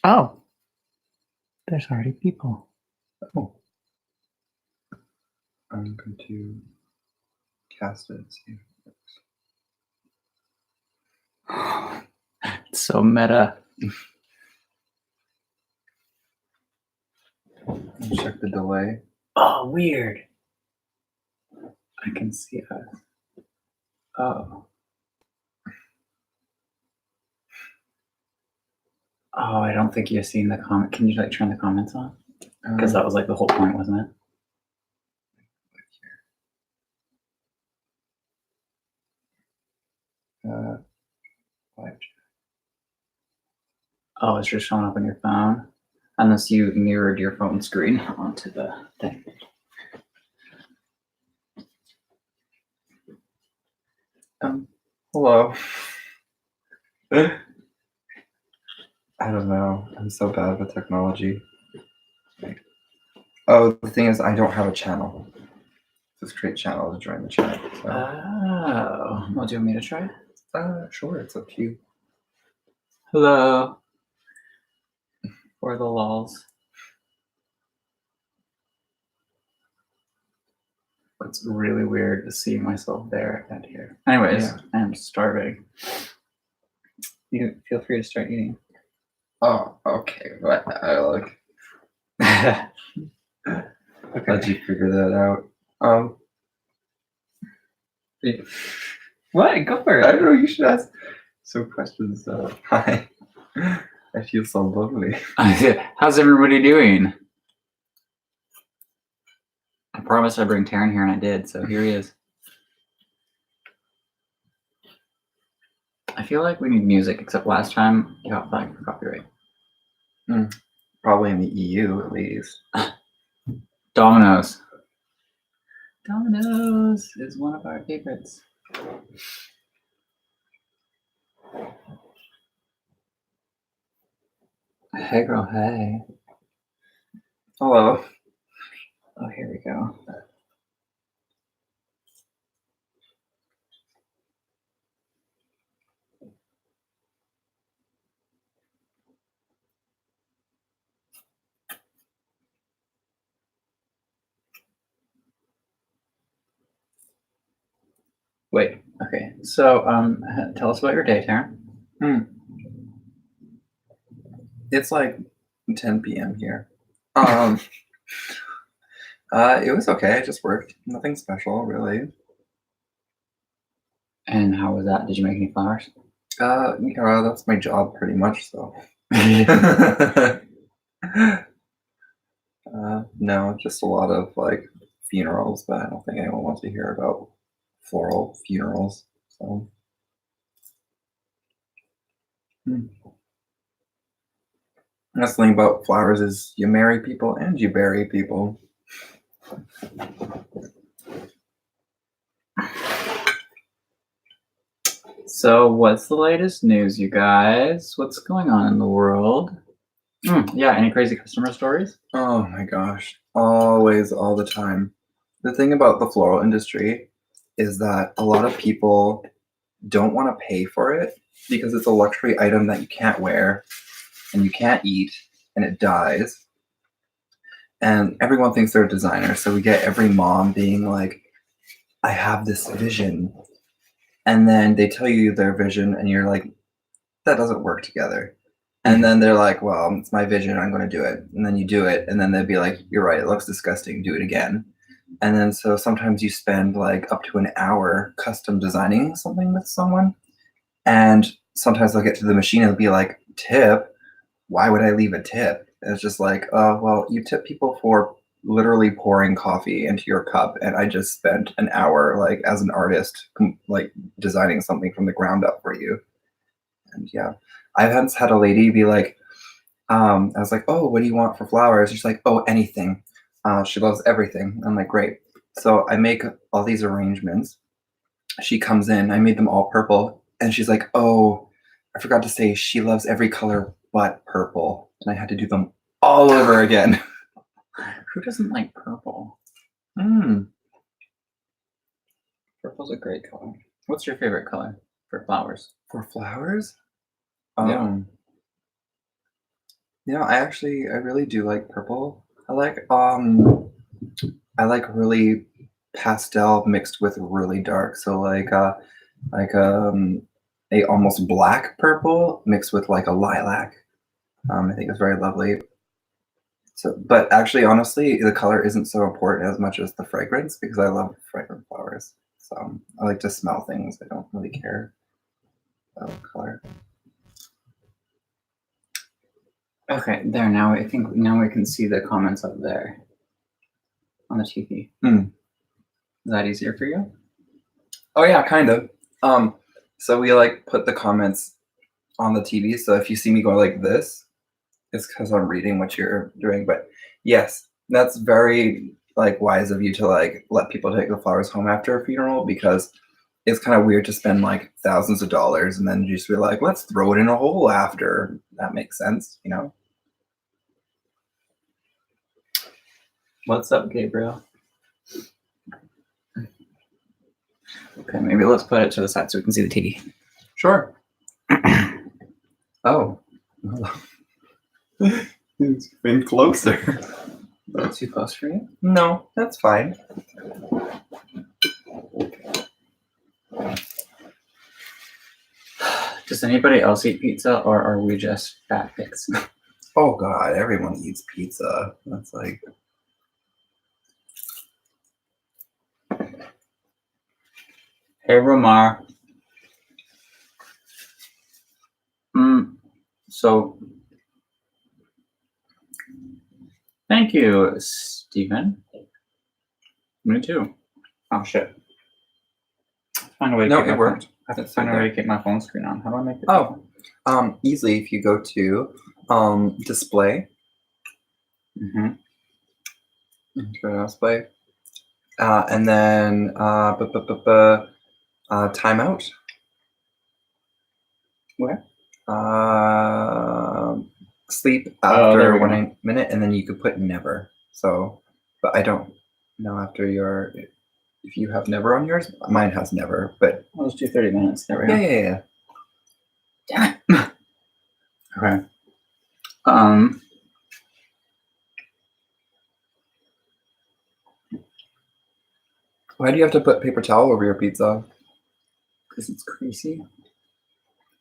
Oh, there's already people. Oh. I'm going to cast it and see if it works. It's so meta. Check the delay. Oh, weird. I can see us. Oh. Oh, I don't think you've seen the comment. Can you like turn the comments on? Because that was like the whole point, wasn't it? Live chat. Oh, it's just showing up on your phone. Unless you mirrored your phone screen onto the thing. Hello. I don't know. I'm so bad with technology. Oh, the thing is, I don't have a channel. Just create channel to join the chat. So. Oh, well, do you want me to try? Sure, it's up to you. Hello. For the lols. It's really weird to see myself there and here. Anyways, yeah. I am starving. You feel free to start eating. Oh, okay. But I like. Okay. How'd you figure that out? What? Go for it. I don't know. You should ask some questions. Hi. I feel so lovely. How's everybody doing? I promised I'd bring Taryn here, and I did. So here he is. I feel like we need music, except last time you got flagged for copyright. Probably in the EU, at least. Domino's. Domino's is one of our favorites. Hey, girl, hey. Hello. Oh, here we go. Wait, okay. So, tell us about your day, Taryn. It's like 10 p.m. here. It was okay. I just worked. Nothing special, really. And how was that? Did you make any flowers? Yeah, that's my job pretty much, so. No, just a lot of like funerals, but I don't think anyone wants to hear about floral funerals, so. That's the thing about flowers is you marry people and you bury people. So what's the latest news, you guys? What's going on in the world? Yeah, any crazy customer stories? Oh my gosh, always, all the time. The thing about the floral industry is that a lot of people don't want to pay for it because it's a luxury item that you can't wear and you can't eat and it dies. And everyone thinks they're a designer. So we get every mom being like, I have this vision. And then they tell you their vision and you're like, that doesn't work together. And then they're like, well, it's my vision, I'm going to do it. And then you do it. And then they'd be like, you're right, it looks disgusting, do it again. And then so sometimes you spend like up to an hour custom designing something with someone. And sometimes they'll get to the machine and they'll be like, tip? Why would I leave a tip? And it's just like, well, you tip people for literally pouring coffee into your cup. And I just spent an hour like as an artist, like designing something from the ground up for you. And yeah, I've once had a lady be like, I was like, oh, what do you want for flowers? She's like, oh, anything. She loves everything. I'm like, great. So I make all these arrangements. She comes in, I made them all purple. And she's like, oh, I forgot to say she loves every color but purple. And I had to do them all over again. Who doesn't like purple? Purple's a great color. What's your favorite color for flowers? For flowers? Yeah. Yeah, I really do like purple. I like really pastel mixed with really dark. So like a almost black purple mixed with like a lilac. I think it's very lovely. So, but actually, honestly, the color isn't so important as much as the fragrance because I love fragrant flowers. So I like to smell things. I don't really care about color. Okay, there now. I think now we can see the comments up there on the TV. Mm. Is that easier for you? Oh yeah, kind of. So we like put the comments on the TV. So if you see me go like this, it's because I'm reading what you're doing. But yes, that's very like wise of you to like let people take the flowers home after a funeral because it's kind of weird to spend like thousands of dollars and then just be like, let's throw it in a hole after. That makes sense, you know? What's up, Gabriel? Okay, maybe let's put it to the side so we can see the TV. Sure. Oh. It's been closer. That's too close for you? No, that's fine. Does anybody else eat pizza, or are we just fat pigs? Oh God, everyone eats pizza. That's like. Hey, Romar. So, thank you, Stephen. Me too. Oh shit. Find a way to No, keep it my worked. phone. I have to find a way to keep my phone screen on. How do I make it? Oh, easily if you go to display. Mm-hmm. Go to display. And then timeout. Where? Sleep there we after go. 1 minute, and then you could put never. So, but I don't know after your. If you have never on yours, mine has never. But let's do 30 minutes. There we go. Yeah. Damn it. Okay. Why do you have to put paper towel over your pizza? Because it's greasy.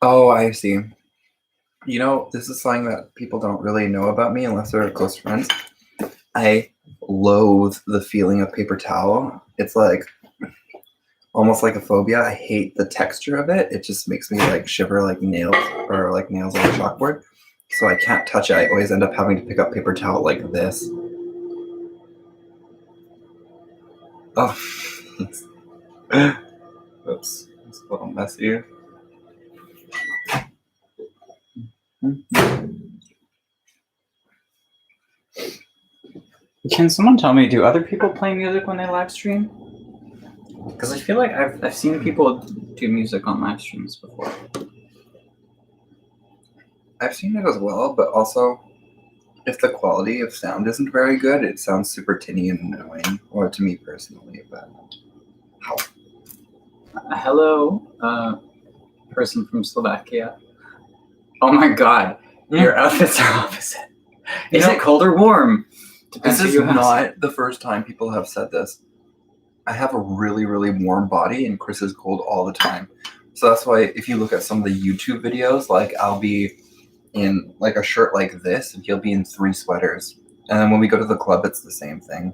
Oh, I see. You know, this is something that people don't really know about me unless they're close friends. I loathe the feeling of paper towel. It's like almost like a phobia. I hate the texture of it. It just makes me like shiver like nails or like nails on a chalkboard. So I can't touch it. I always end up having to pick up paper towel like this. Oh, oops, it's a little messy. Can someone tell me, do other people play music when they live stream? Because I feel like I've seen people do music on live streams before. I've seen it as well, but also if the quality of sound isn't very good, it sounds super tinny and annoying, or to me personally. But Hello, person from Slovakia. Oh my God, your outfits are opposite. Is it cold or warm? This is not the first time people have said this. I have a really, really warm body, and Chris is cold all the time. So that's why if you look at some of the YouTube videos, like I'll be in like a shirt like this, and he'll be in 3 sweaters. And then when we go to the club, it's the same thing.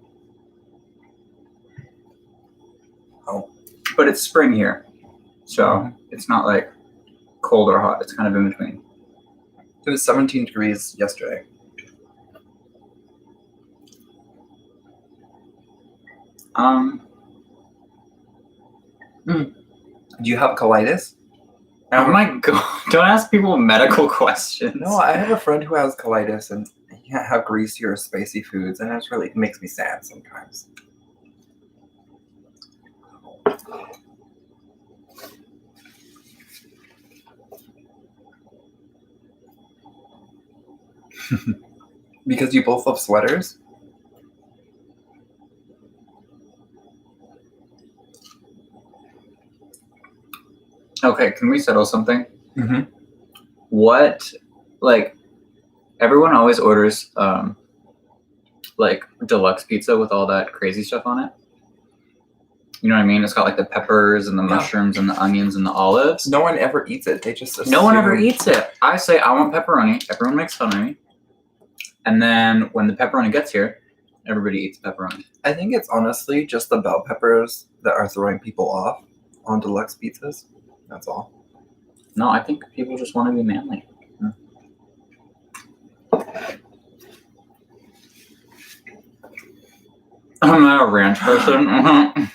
Oh, but it's spring here, so it's not like cold or hot. It's kind of in between. It was 17 degrees yesterday. Do you have colitis? Oh my God! Don't ask people medical questions. No, I have a friend who has colitis, and he can't have greasy or spicy foods, and it makes me sad sometimes. Because you both love sweaters? Okay, can we settle something? Mm-hmm. What, like, Everyone always orders like deluxe pizza with all that crazy stuff on it. You know what I mean? It's got like the peppers and the mushrooms and the onions and the olives. No one ever eats it. They just assume. No one ever eats it. I say I want pepperoni. Everyone makes fun of me. And then when the pepperoni gets here, everybody eats pepperoni. I think it's honestly just the bell peppers that are throwing people off on deluxe pizzas. That's all. No, I think people just want to be manly. I'm not a ranch person.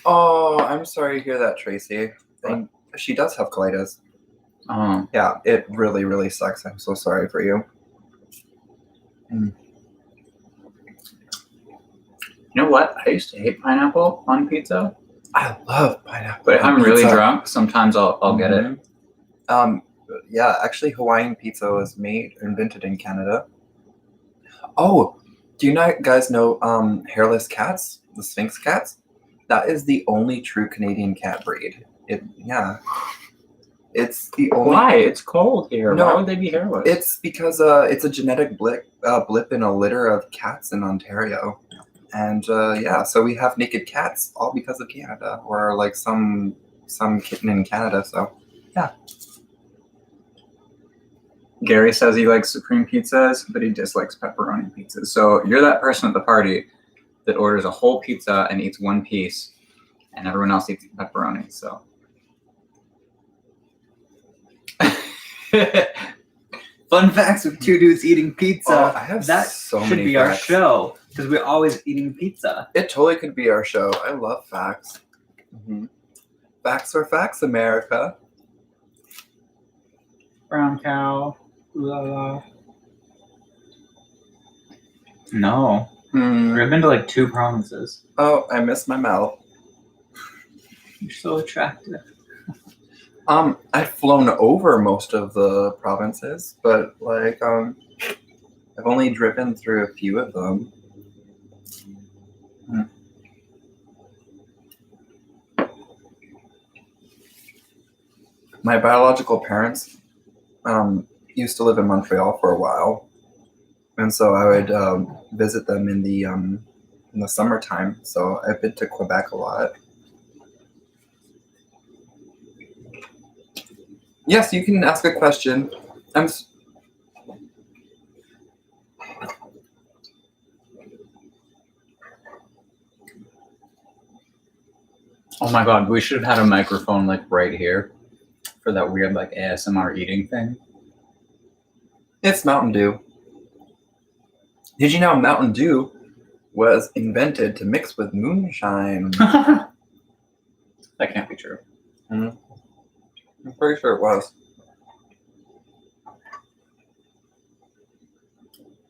Oh, I'm sorry to hear that, Tracy. And she does have colitis. Oh. Yeah, it really, really sucks. I'm so sorry for you. You know what? I used to hate pineapple on pizza. I love pineapple. But if I'm really drunk, sometimes I'll get it. Yeah, actually, Hawaiian pizza was invented in Canada. Oh, do you guys know hairless cats, the Sphinx cats? That is the only true Canadian cat breed. It's the only. Why? It's cold here. No, why would they be hairless? It's because it's a genetic blip in a litter of cats in Ontario, and so we have naked cats all because of Canada, or like some kitten in Canada. So yeah. Gary says he likes supreme pizzas, but he dislikes pepperoni pizzas. So you're that person at the party that orders a whole pizza and eats one piece, and everyone else eats pepperoni. So. Fun facts with two dudes eating pizza. Oh, I have that so should many be facts. our show because we're always eating pizza. It totally could be our show. I love facts. Facts are facts, America. Brown cow. La la. No. I've been to like 2 provinces. Oh, I missed my mouth. You're so attractive. I've flown over most of the provinces, but like I've only driven through a few of them. My biological parents used to live in Montreal for a while, and so I would visit them in the summertime. So I've been to Quebec a lot. Yes, you can ask a question. Oh my god, we should have had a microphone like right here for that weird like ASMR eating thing. It's Mountain Dew. Did you know Mountain Dew was invented to mix with moonshine? That can't be true. I'm pretty sure it was.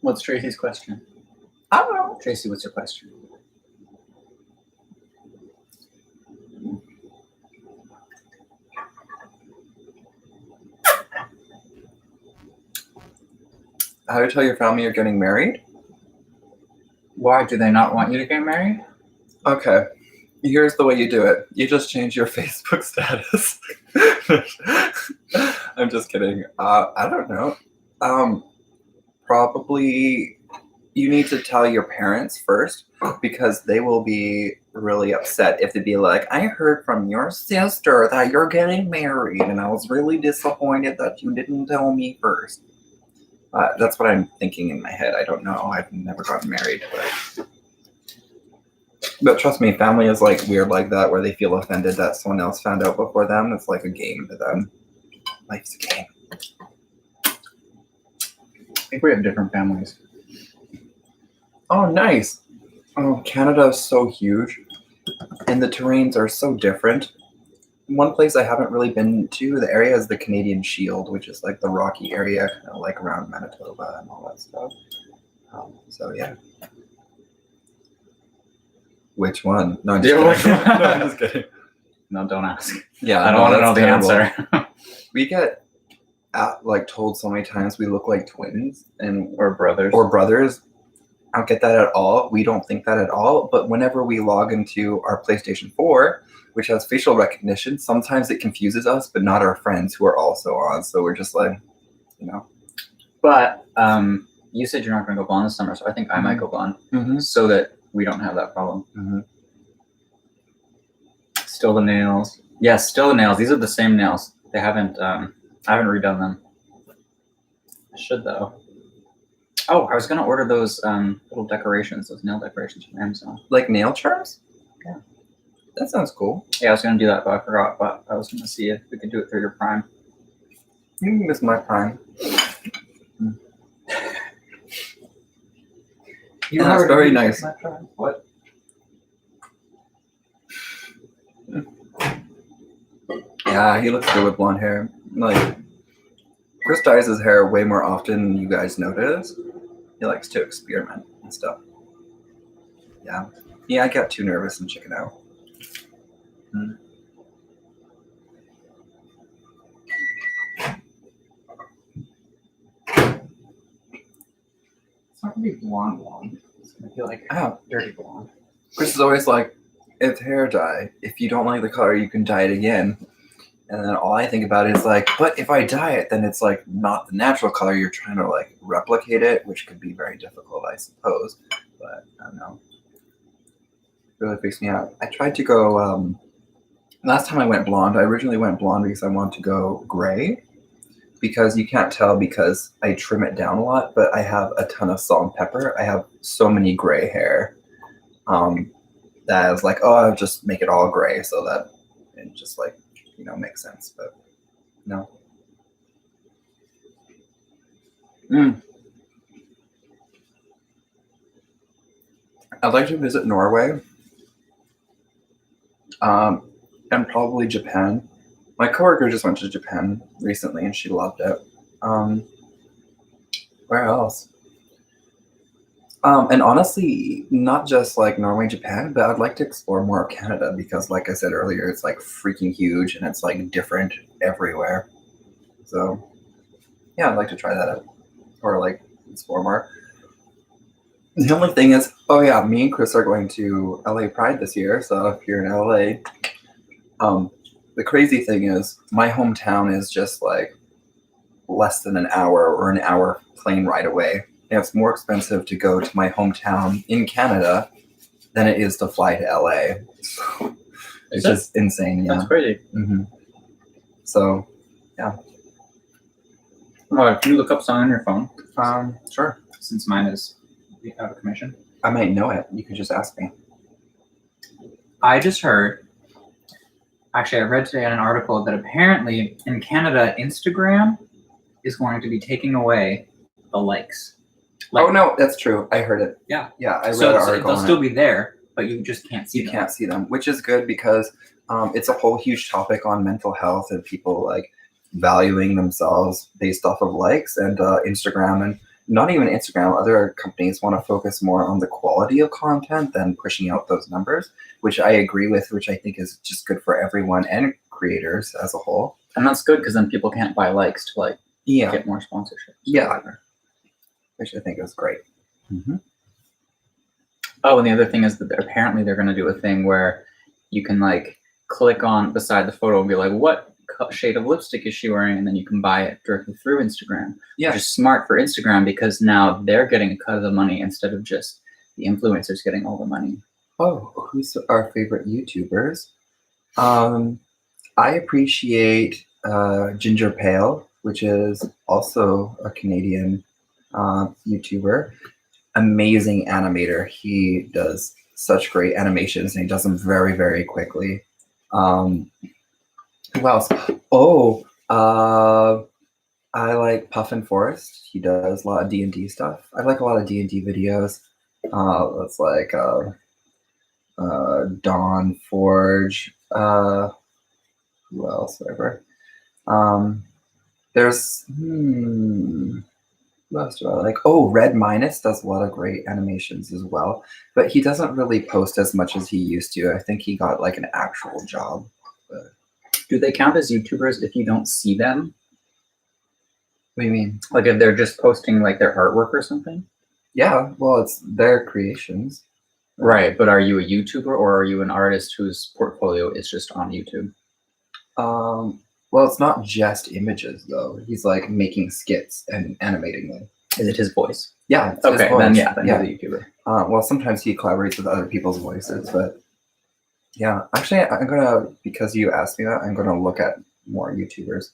What's Tracy's question? I don't know. Tracy, what's your question? How do you tell your family you're getting married? Why do they not want you to get married? Okay. Here's the way you do it. You just change your Facebook status. I'm just kidding. I don't know. Probably you need to tell your parents first because they will be really upset if they be like, I heard from your sister that you're getting married and I was really disappointed that you didn't tell me first. That's what I'm thinking in my head. I don't know. I've never gotten married. But trust me, family is like weird like that where they feel offended that someone else found out before them. It's like a game to them. Life's a game. I think we have different families. Oh, nice. Oh, Canada is so huge. And the terrains are so different. One place I haven't really been to, the area is the Canadian Shield, which is like the rocky area, kind of like around Manitoba and all that stuff. So, yeah. Which one? No, I'm just kidding. No, I'm just kidding. No, don't ask. Yeah, I don't want to know the answer. We get told so many times we look like twins Or brothers. or brothers. I don't get that at all. We don't think that at all. But whenever we log into our PlayStation 4, which has facial recognition, sometimes it confuses us, but not our friends who are also on. So we're just like, you know. But you said you're not going to go blonde this summer, so I think I might go blonde Mm-hmm. so that we don't have that problem. Mm-hmm. Still the nails. Yes, still the nails. These are the same nails. They haven't. I haven't redone them. I should though. Oh, I was gonna order those little decorations, those nail decorations from Amazon. Like nail charms? Yeah. That sounds cool. Yeah, I was gonna do that, but I forgot. But I was gonna see if we could do it through your Prime. You can miss my Prime. That's very nice. What? Yeah, he looks good with blonde hair. Like, Chris dyes his hair way more often than you guys notice. He likes to experiment and stuff. Yeah. Yeah, I got too nervous and chicken out. It's not gonna be blonde. It's gonna be like dirty blonde. Chris is always like, it's hair dye. If you don't like the color, you can dye it again. And then all I think about is like, but if I dye it, then it's like not the natural color. You're trying to like replicate it, which could be very difficult, I suppose. But I don't know. It really freaks me out. I tried to go, last time I went blonde, I originally went blonde because I wanted to go gray. Because you can't tell because I trim it down a lot, but I have a ton of salt and pepper. I have so many gray hair that I was like, oh, I'll just make it all gray so that it just like, you know, makes sense. But no. I'd like to visit Norway and probably Japan. My coworker just went to Japan recently and she loved it. Where else? And honestly, not just like Norway, Japan, but I'd like to explore more of Canada because, like I said earlier, it's like freaking huge and it's like different everywhere. So, yeah, I'd like to try that out or like explore more. The only thing is, oh yeah, me and Chris are going to LA Pride this year. So if you're in LA, the crazy thing is my hometown is just like less than an hour or an hour plane ride away. And it's more expensive to go to my hometown in Canada than it is to fly to LA. So it's just insane. Yeah. That's crazy. Mm-hmm. So, yeah. Can you look up something on your phone? Sure. Since mine is out of commission. I might know it. You could just ask me. I just heard. Actually, I read today in an article that apparently in Canada, Instagram is going to be taking away the likes. Oh no, that's true. I heard it. Yeah. Yeah, I read So an article. they'll still be there, but you just can't see them. You can't see them, which is good because it's a whole huge topic on mental health and people like valuing themselves based off of likes and Instagram, and not even Instagram. Other companies want to focus more on the quality of content than pushing out those numbers, which I agree with, which I think is just good for everyone and creators as a whole. And that's good because then people can't buy likes to like get more sponsorships. Yeah. Which I think is great. Mm-hmm. Oh, and the other thing is that apparently they're going to do a thing where you can like click on beside the photo and be like, what shade of lipstick is she wearing? And then you can buy it directly through Instagram. Yeah. Which is smart for Instagram because now they're getting a cut of the money instead of just the influencers getting all the money. Oh, who's our favorite YouTubers? I appreciate Ginger Pale, which is also a Canadian YouTuber. Amazing animator. He does such great animations and he does them very, very quickly. Who else? Oh, I like Puffin Forest. He does a lot of D&D stuff. I like a lot of D&D videos. That's like Dawn Forge. Who else? Whatever. There's what else do I like? Oh, Red Minus does a lot of great animations as well, but he doesn't really post as much as he used to. I think he got like an actual job. But... Do they count as YouTubers if you don't see them? What do you mean? Like if they're just posting like their artwork or something? Yeah, well, it's their creations. Right, but are you a YouTuber or are you an artist whose portfolio is just on YouTube? Well, it's not just images though. He's like making skits and animating them. Is it his voice? Yeah. It's his Okay, voice. then yeah, then yeah. he's a YouTuber. Well, sometimes he collaborates with other people's voices, but yeah. Actually, I'm gonna, because you asked me that, I'm gonna look at more YouTubers.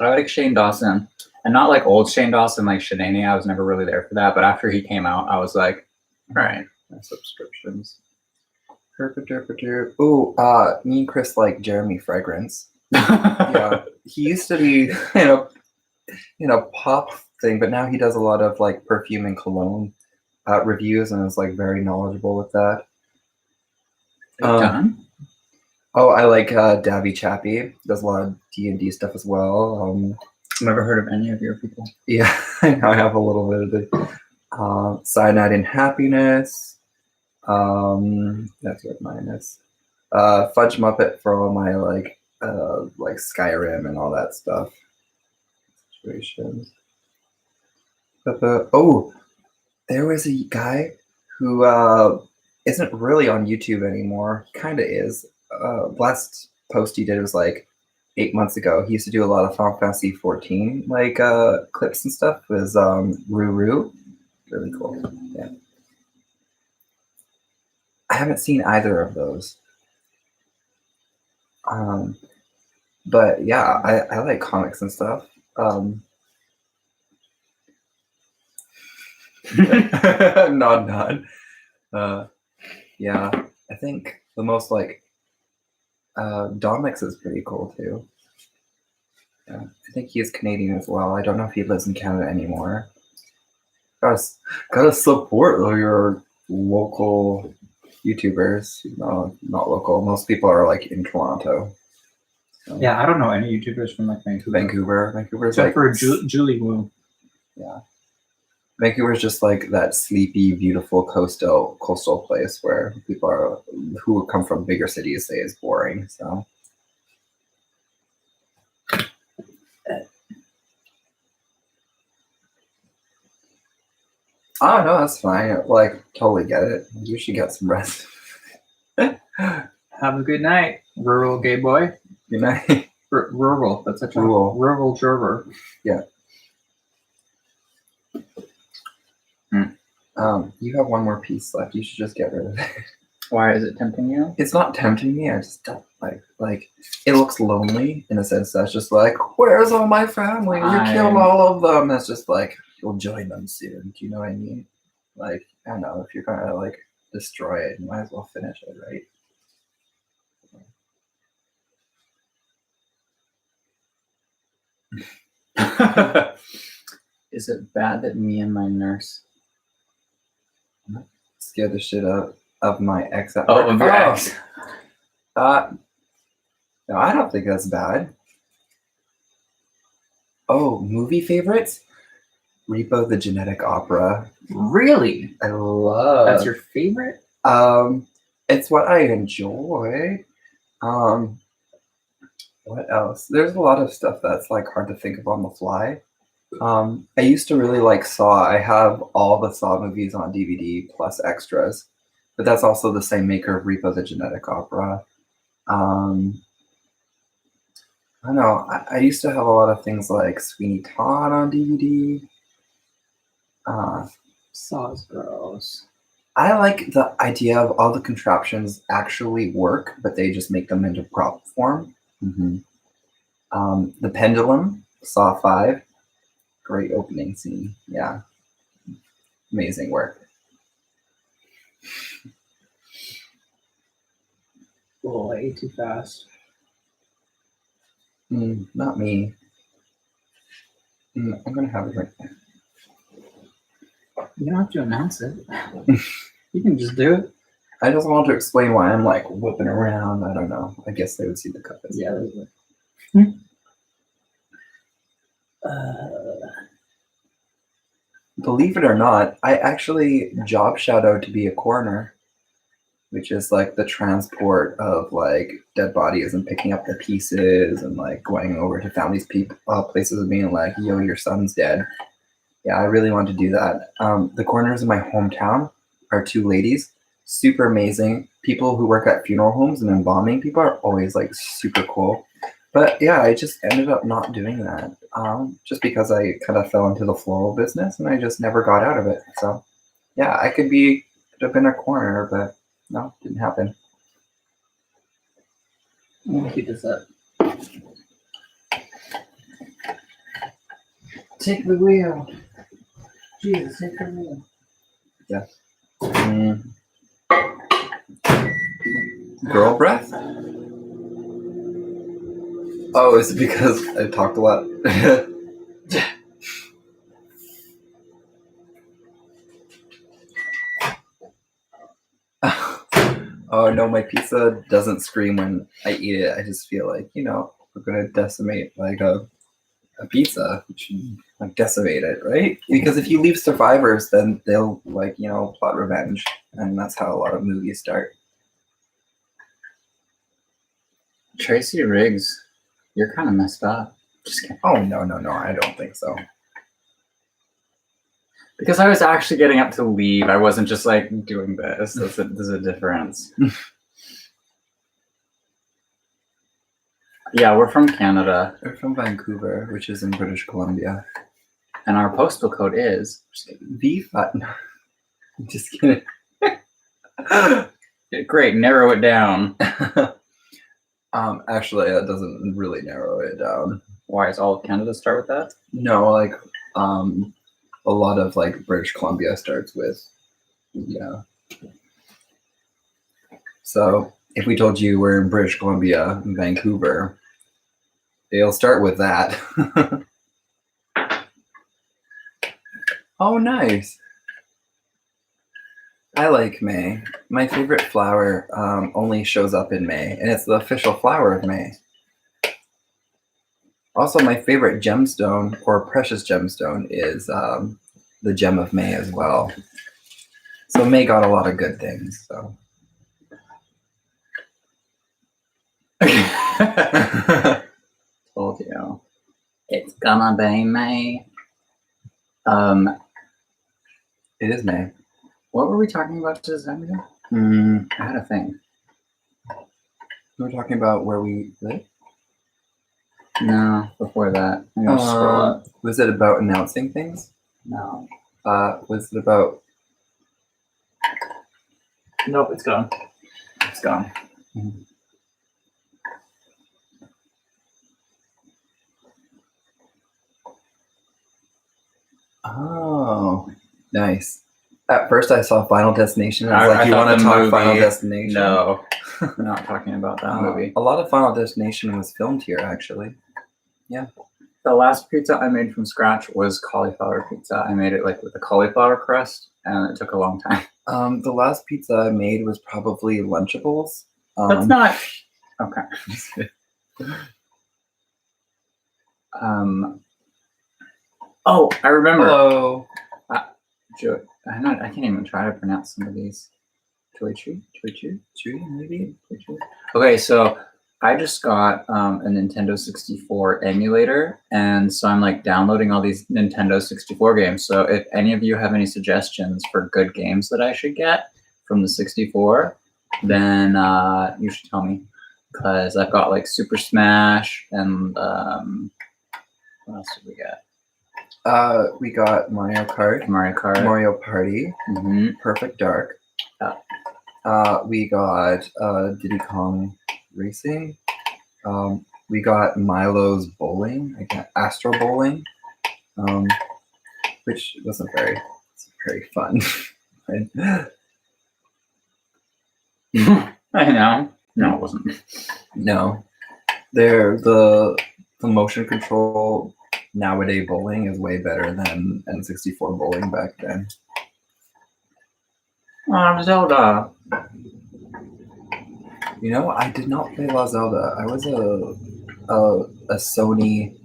I like Shane Dawson, and not like old Shane Dawson, like Shanae. I was never really there for that, but after he came out, I was like, all right. My subscriptions. Oh, me and Chris like Jeremy Fragrance. Yeah, he used to be in a pop thing, but now he does a lot of like perfume and cologne reviews, and is like very knowledgeable with that. Done? Oh, I like Davy Chappie. Does a lot of D&D stuff as well. I've never heard of any of your people. Yeah, I have a little bit of the Cyanide and Happiness. That's what mine is. Fudge Muppet for all my like Skyrim and all that stuff. Situations. Oh, there was a guy who isn't really on YouTube anymore. Kind of is. Last post he did was like 8 months ago. He used to do a lot of Final Fantasy 14 like clips and stuff. It was Ruru. Really cool. Yeah. I haven't seen either of those. But yeah, I like comics and stuff. Nod. Yeah, I think the most like Domix is pretty cool too. Yeah, I think he is Canadian as well. I don't know if he lives in Canada anymore. Gotta support your local YouTubers. No, not local. Most people are like in Toronto. So. Yeah, I don't know any YouTubers from like Vancouver. Vancouver's Except like for Julie Wu. Yeah. Vancouver's just like that sleepy, beautiful coastal place where people are who come from bigger cities say is boring. So oh no, that's fine. Like totally get it. You should get some rest. Have a good night, rural gay boy. Good night. Rural. That's such a Rural gerber. Yeah. You have one more piece left. You should just get rid of it. Why is it tempting you? It's not tempting me. I just don't like. It looks lonely in a sense. That's just like, where's all my family? You killed all of them. It's just like you'll join them soon. Do you know what I mean? Like I don't know if you're gonna like destroy it, you might as well finish it, right? Is it bad that me and my nurse scared the shit out of my ex at work? Of your ex? No, I don't think that's bad. Oh, movie favorites? Repo the Genetic Opera. Really? I love. That's your favorite? It's what I enjoy. What else? There's a lot of stuff that's like hard to think of on the fly. I used to really like Saw. I have all the Saw movies on DVD plus extras, but that's also the same maker of Repo the Genetic Opera. I don't know. I used to have a lot of things like Sweeney Todd on DVD. Saw's gross. I like the idea of all the contraptions actually work, but they just make them into prop form. Mm-hmm. The Pendulum, Saw 5. Great opening scene. Yeah. Amazing work. Oh, I ate too fast. Not me. I'm going to have a drink. You don't have to announce it. You can just do it. I just want to explain why I'm like whipping around. I don't know. I guess they would see the cup. Yeah. Believe it or not, I actually job shadowed to be a coroner, which is like the transport of like dead bodies and picking up the pieces and like going over to families' places and being like, yo, your son's dead. Yeah, I really want to do that. The coroners in my hometown are two ladies, super amazing. People who work at funeral homes and embalming people are always like super cool. But yeah, I just ended up not doing that. Just because I kind of fell into the floral business and I just never got out of it. So yeah, could have been a corner, but no, didn't happen. I'm gonna keep this up. Take the wheel. Jesus, take the wheel. Girl breath? Oh, is it because I talked a lot? Oh no, my pizza doesn't scream when I eat it. I just feel like, we're gonna decimate like a pizza. We should like decimate it, right? Because if you leave survivors, then they'll plot revenge, and that's how a lot of movies start. Tracy Riggs, you're kind of messed up. Just kidding. Oh no, I don't think so. Because I was actually getting up to leave. I wasn't just like doing this. There's a difference. Yeah, we're from Canada. We're from Vancouver, which is in British Columbia. And our postal code is V5. No, I'm just kidding. Great, narrow it down. Actually, that doesn't really narrow it down. Why does all of Canada start with that? No, like, a lot of like British Columbia starts with, So if we told you we're in British Columbia, in Vancouver, they'll start with that. Oh, nice. I like May. My favorite flower only shows up in May, and it's the official flower of May. Also, my favorite gemstone, or precious gemstone, is the gem of May as well. So May got a lot of good things. So. Told you. It's gonna be May. It is May. What were we talking about just again? I had a thing. We were talking about where we live? No, before that. I'm gonna scroll up. Was it about announcing things? No. Was it about... Nope, it's gone. It's gone. Mm-hmm. Oh, nice. At first I saw Final Destination. I was like, you want to talk Final Destination? No, I'm not talking about that movie. A lot of Final Destination was filmed here, actually. Yeah. The last pizza I made from scratch was cauliflower pizza. I made it like with a cauliflower crust, and it took a long time. The last pizza I made was probably Lunchables. That's not... Okay. Oh, I remember. Hello. I can't even try to pronounce some of these. Chuichu, maybe. Okay, so I just got a Nintendo 64 emulator, and so I'm like downloading all these Nintendo 64 games. So if any of you have any suggestions for good games that I should get from the 64, then you should tell me, because I've got like Super Smash and what else did we get? We got Mario Kart, Mario Party, Perfect Dark. We got Diddy Kong Racing. We got Milo's Bowling. I got Astro Bowling, which wasn't very fun. I know. No, it wasn't. No, the motion control nowadays bowling is way better than N64 bowling back then. Zelda. You know, I did not play La Zelda. I was a Sony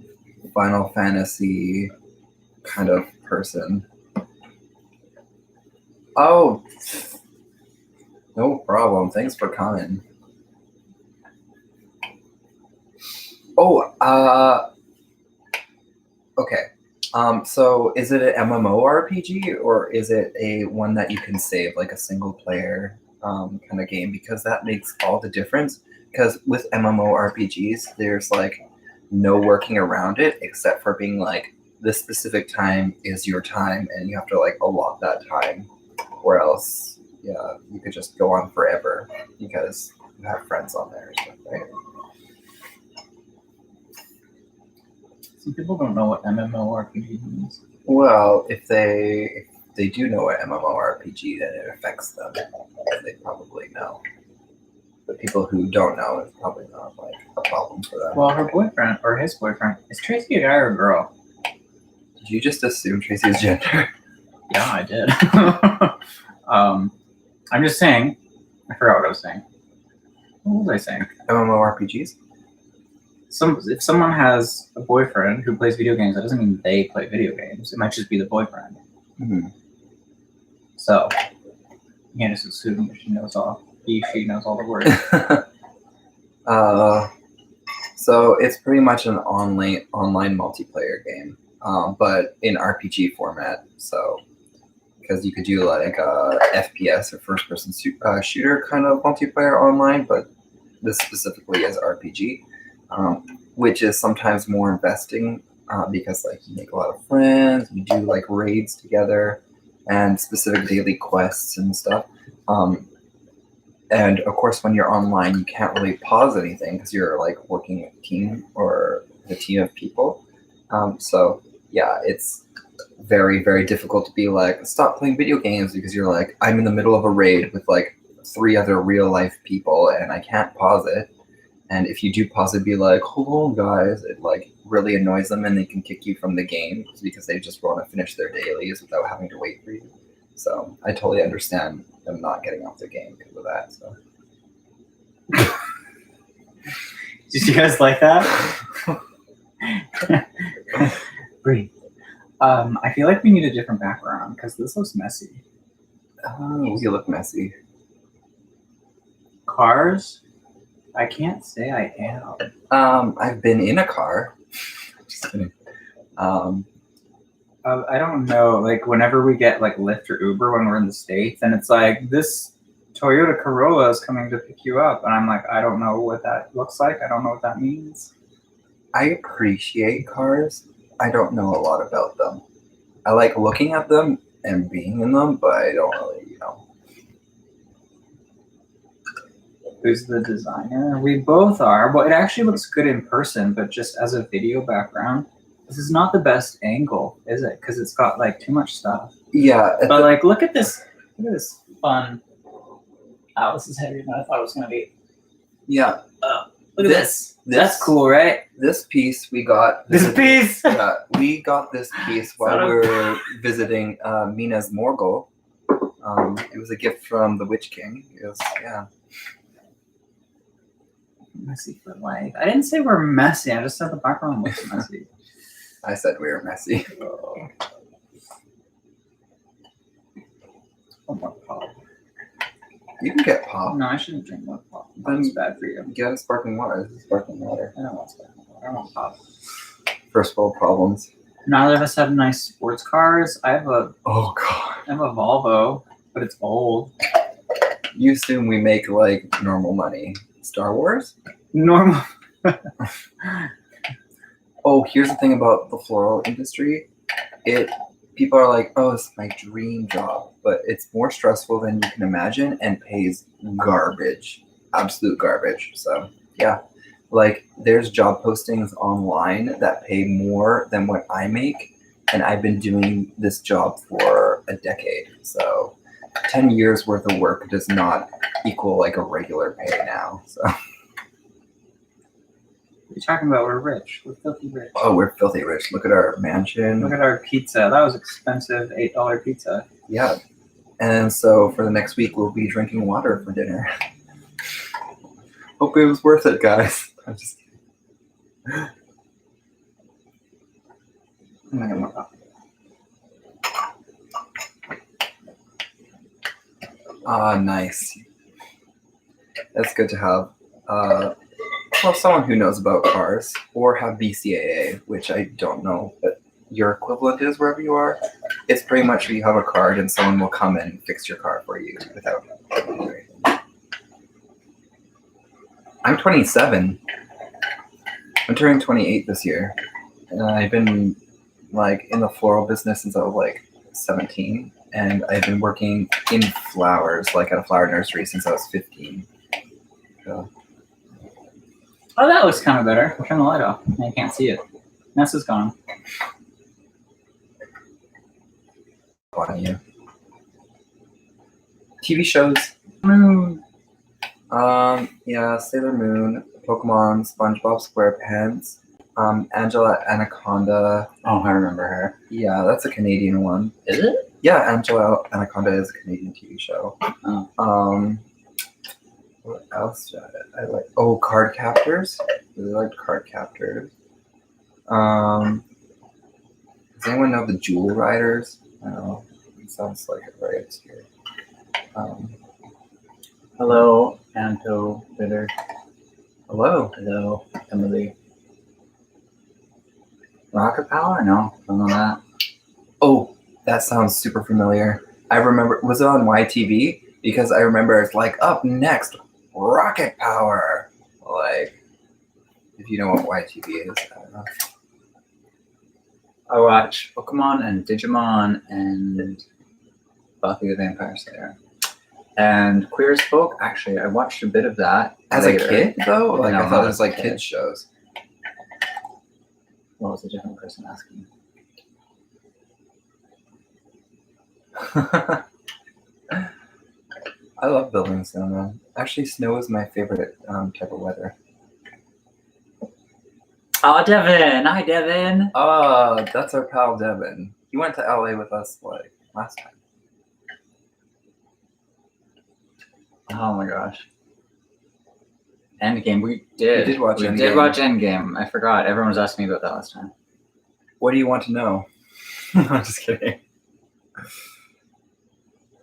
Final Fantasy kind of person. Oh, no problem. Thanks for coming. Oh, okay. So is it an MMORPG or is it a one that you can save, like a single player kind of game? Because that makes all the difference. because with MMORPGs, there's like no working around it except for being like this specific time is your time, and you have to like allot that time, or else yeah, you could just go on forever because you have friends on there, right? Some people don't know what MMORPG means. Well, if they do know what MMORPG, then it affects them. They probably know. But people who don't know, it's probably not like a problem for them. Well, her boyfriend or his boyfriend, is Tracy a guy or a girl? Did you just assume Tracy's gender? Yeah, I did. I'm just saying. I forgot what I was saying. What was I saying? MMORPGs? If someone has a boyfriend who plays video games, that doesn't mean they play video games. It might just be the boyfriend. Mm-hmm. So you can't just assume that she knows all the words. So it's pretty much an online multiplayer game, but in RPG format. So because you could do like a FPS or first-person shooter kind of multiplayer online, but this specifically is RPG, which is sometimes more investing because like you make a lot of friends, you do like raids together, and specific daily quests and stuff. And of course, when you're online, you can't really pause anything because you're like working with a team or a team of people. So yeah, it's very, very difficult to be like, stop playing video games because you're like, I'm in the middle of a raid with like 3 other real life people and I can't pause it. And if you do pause it, be like, hold on, guys. It like really annoys them and they can kick you from the game because they just want to finish their dailies without having to wait for you. So I totally understand them not getting off the game because of that. So. Did you guys like that? Breathe. I feel like we need a different background because this looks messy. Oh, you look messy. Cars? I can't say I am. I've been in a car. Just kidding. I don't know. Like whenever we get like Lyft or Uber when we're in the States, and it's like this Toyota Corolla is coming to pick you up, and I'm like, I don't know what that looks like. I don't know what that means. I appreciate cars. I don't know a lot about them. I like looking at them and being in them, but I don't really, Who's the designer? We both are. Well, it actually looks good in person, but just as a video background, this is not the best angle, is it? Because it's got like too much stuff. Yeah. But like, look at this. Look at this fun. Oh, this is heavier than I thought it was gonna be. Yeah. Look at this. That's cool, right? This piece we got. This piece. Yeah, we got this piece while we were visiting Mina's Morgul. It was a gift from the Witch King. It was, yeah. Messy for life. I didn't say we're messy. I just said the background looks messy. I said we were messy. Oh. One more pop. You can get pop. No, I shouldn't drink more pop. That's bad for you. Get a sparkling water. This is sparkling water. I don't want sparkling water. I want pop. First world problems. Neither of us have nice sports cars. I have a Oh god. Volvo, but it's old. You assume we make like normal money. Star Wars? Normal. Oh, here's the thing about the floral industry. People are like, oh, it's my dream job, but it's more stressful than you can imagine and pays garbage, absolute garbage. So yeah, like there's job postings online that pay more than what I make, and I've been doing this job for a decade. So 10 years worth of work does not equal like a regular pay now. So. What are you talking about? We're rich. We're filthy rich. Oh, we're filthy rich. Look at our mansion. Look at our pizza. That was expensive. $8 pizza. Yeah. And so for the next week, we'll be drinking water for dinner. Hope it was worth it, guys. I'm just kidding. I'm gonna get more coffee. Ah, nice. That's good to have. Well, someone who knows about cars, or have BCAA, which I don't know, but your equivalent is wherever you are. It's pretty much you have a card and someone will come and fix your car for you without doing anything. I'm 27. I'm turning 28 this year. And I've been like in the floral business since I was like 17. And I've been working in flowers, like at a flower nursery since I was 15. So, Oh, that looks kind of better. Turn the light off. I can't see it. Mess is gone. on you. TV shows. Yeah, Sailor Moon, Pokemon, SpongeBob SquarePants, Angela Anaconda. Oh, I remember her. Yeah, that's a Canadian one. Is it? Yeah, Angela Anaconda is a Canadian TV show. Oh. What else did I like? Oh, Card Captors. Really liked Card Captors. Does anyone know the Jewel Riders? I don't know. It sounds like it very obscure. Hello, Anto Bitter. Hello. Hello, Emily. Rocket Power? No, don't know that. Oh, that sounds super familiar. I remember, was it on YTV? Because I remember it's like, up next, Rocket Power. Like, if you know what YTV is, I don't know. I watch Pokemon and Digimon and Buffy the Vampire Slayer. And Queer as Folk, actually, I watched a bit of that. As later. a kid, though? Like, No, I thought not it was as a like kid. kids' shows. What was a different person asking? I love building snowmen. Actually, snow is my favorite type of weather. Oh, Devin! Hi, Devin! Oh, that's our pal Devin. He went to LA with us like last time. Oh my gosh. Endgame, we did. We did watch We Endgame. did watch Endgame. I forgot. Everyone was asking me about that last time. What do you want to know? I'm just kidding.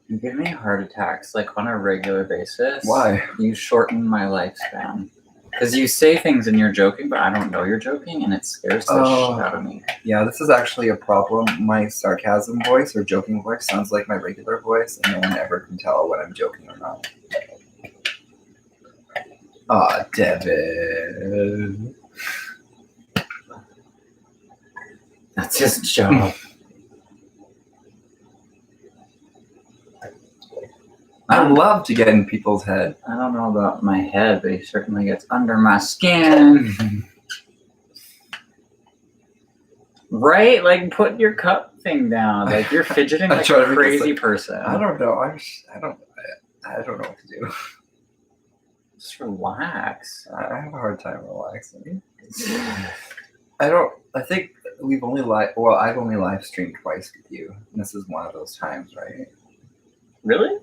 You give me heart attacks like on a regular basis. Why? You shorten my lifespan. Because you say things and you're joking, but I don't know you're joking, and it scares the shit out of me. Yeah, this is actually a problem. My sarcasm voice or joking voice sounds like my regular voice, and no one ever can tell when I'm joking or not. Aw, Devin. That's his job. I love to get in people's head. I don't know about my head, but he certainly gets under my skin. Right? Like, put your cup thing down. Like, you're fidgeting I like try to a make this, crazy like- person. I don't know. I don't know what to do. Just relax. I have a hard time relaxing. I think we've only I've only live streamed twice with you. And this is one of those times, right? Really?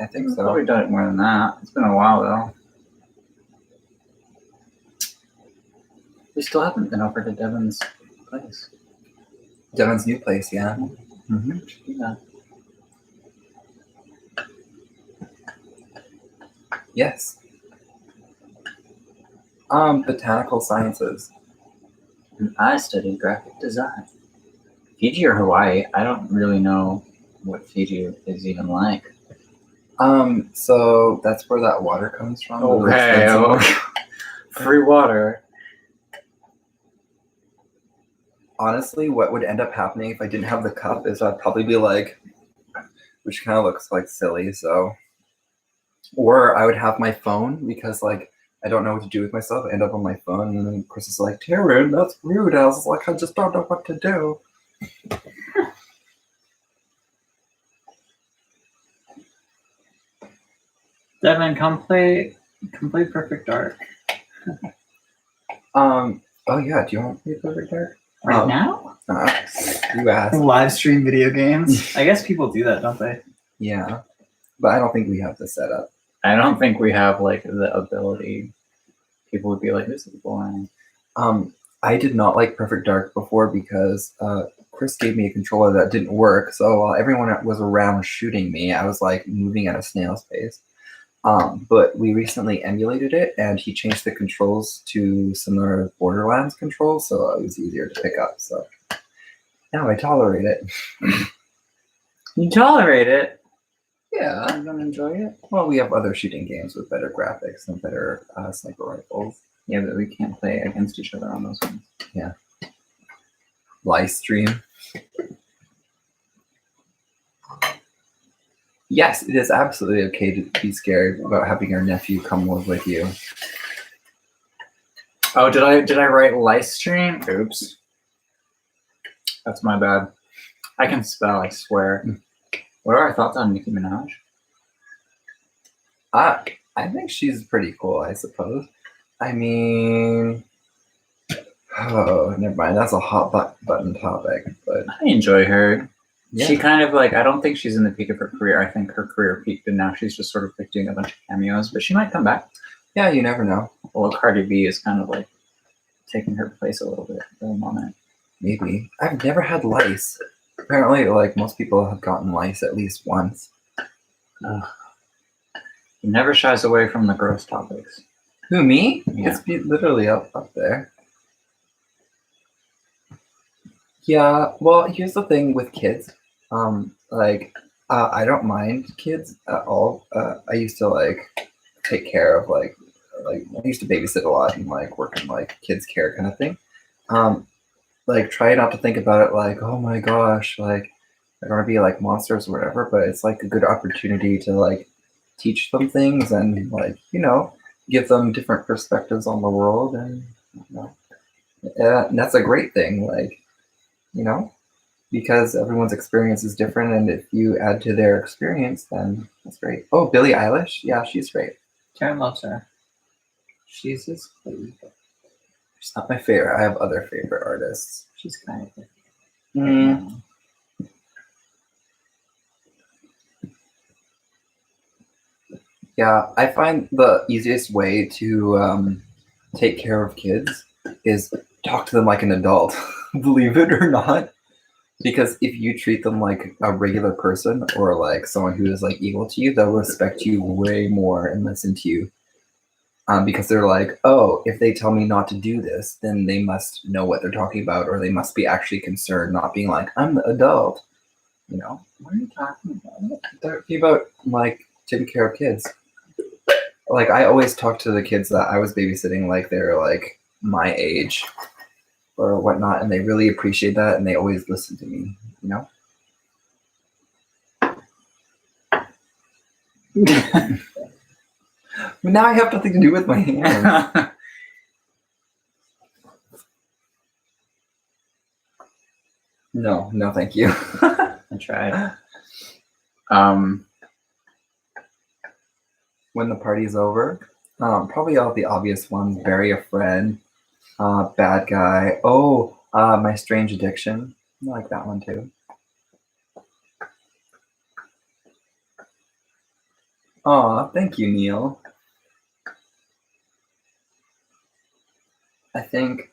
I think I've so. probably done it more than that. It's been a while, though. We still haven't been over to Devin's place. Devin's new place, yeah. Mm-hmm. Yeah. Yes. Botanical sciences. And I studied graphic design. Fiji or Hawaii? I don't really know what Fiji is even like. So that's where that water comes from. the Okay. expensive- Free water. Honestly, what would end up happening if I didn't have the cup is I'd probably be like, which kind of looks like silly, so. Or I would have my phone because like I don't know what to do with myself. I end up on my phone, and then Chris is like, "Taryn, that's rude." I was like, "I just don't know what to do." Devin, come play Perfect Dark. Oh yeah, do you want to play Perfect Dark? Right Oh. now? You asked. Live stream video games. I guess people do that, don't they? Yeah, but I don't think we have the setup. I don't think we have like the ability. People would be like, "This is boring." I did not like Perfect Dark before because Chris gave me a controller that didn't work. So while everyone was around shooting me, I was like moving at a snail's pace. But we recently emulated it, and he changed the controls to similar Borderlands controls, so it was easier to pick up. So now I tolerate it. You tolerate it. Yeah. I don't enjoy it. Well, we have other shooting games with better graphics and better sniper rifles. Yeah, but we can't play against each other on those ones. Livestream. Yes, it is absolutely okay to be scared about having your nephew come live with you. Oh, did I write Livestream? Oops. That's my bad. I can spell, I swear. What are our thoughts on Nicki Minaj? I think she's pretty cool, I suppose. I mean, oh, never mind. That's a hot button topic, but I enjoy her. yeah. She kind of like, I don't think she's in the peak of her career. I think her career peaked and now she's just sort of like doing a bunch of cameos, but she might come back. Yeah, you never know. Well, Cardi B is kind of like taking her place a little bit for the moment. Maybe. I've never had lice. Apparently, like most people have gotten lice at least once. He never shies away from the gross topics. Who, me? Yeah. It's literally up there. Yeah, well, here's the thing with kids. I don't mind kids at all. I used to like take care of like I used to babysit a lot and like work in like kids care kind of thing. Like try not to think about it like, oh my gosh, like they're gonna be like monsters or whatever, but it's like a good opportunity to like teach them things and like, give them different perspectives on the world and and that's a great thing, like, because everyone's experience is different and if you add to their experience then that's great. Oh, Billie Eilish, yeah, she's great. Karen loves her. She's just She's not my favorite. I have other favorite artists. she's kind of Mm, yeah, I find the easiest way to take care of kids is talk to them like an adult, believe it or not. Because if you treat them like a regular person or like someone who is like equal to you, they'll respect you way more and listen to you. Because they're like, oh, if they tell me not to do this, then they must know what they're talking about, or they must be actually concerned, not being like, I'm the adult. What are you talking about? Talking about like taking care of kids. Like I always talk to the kids that I was babysitting like they're like my age or whatnot, and they really appreciate that, and they always listen to me. But now I have nothing to do with my hands. No, thank you. I tried. When the party's over, probably all the obvious ones: bury a friend, bad guy. Oh, my strange addiction. I like that one too. Aw, thank you, Neil. I think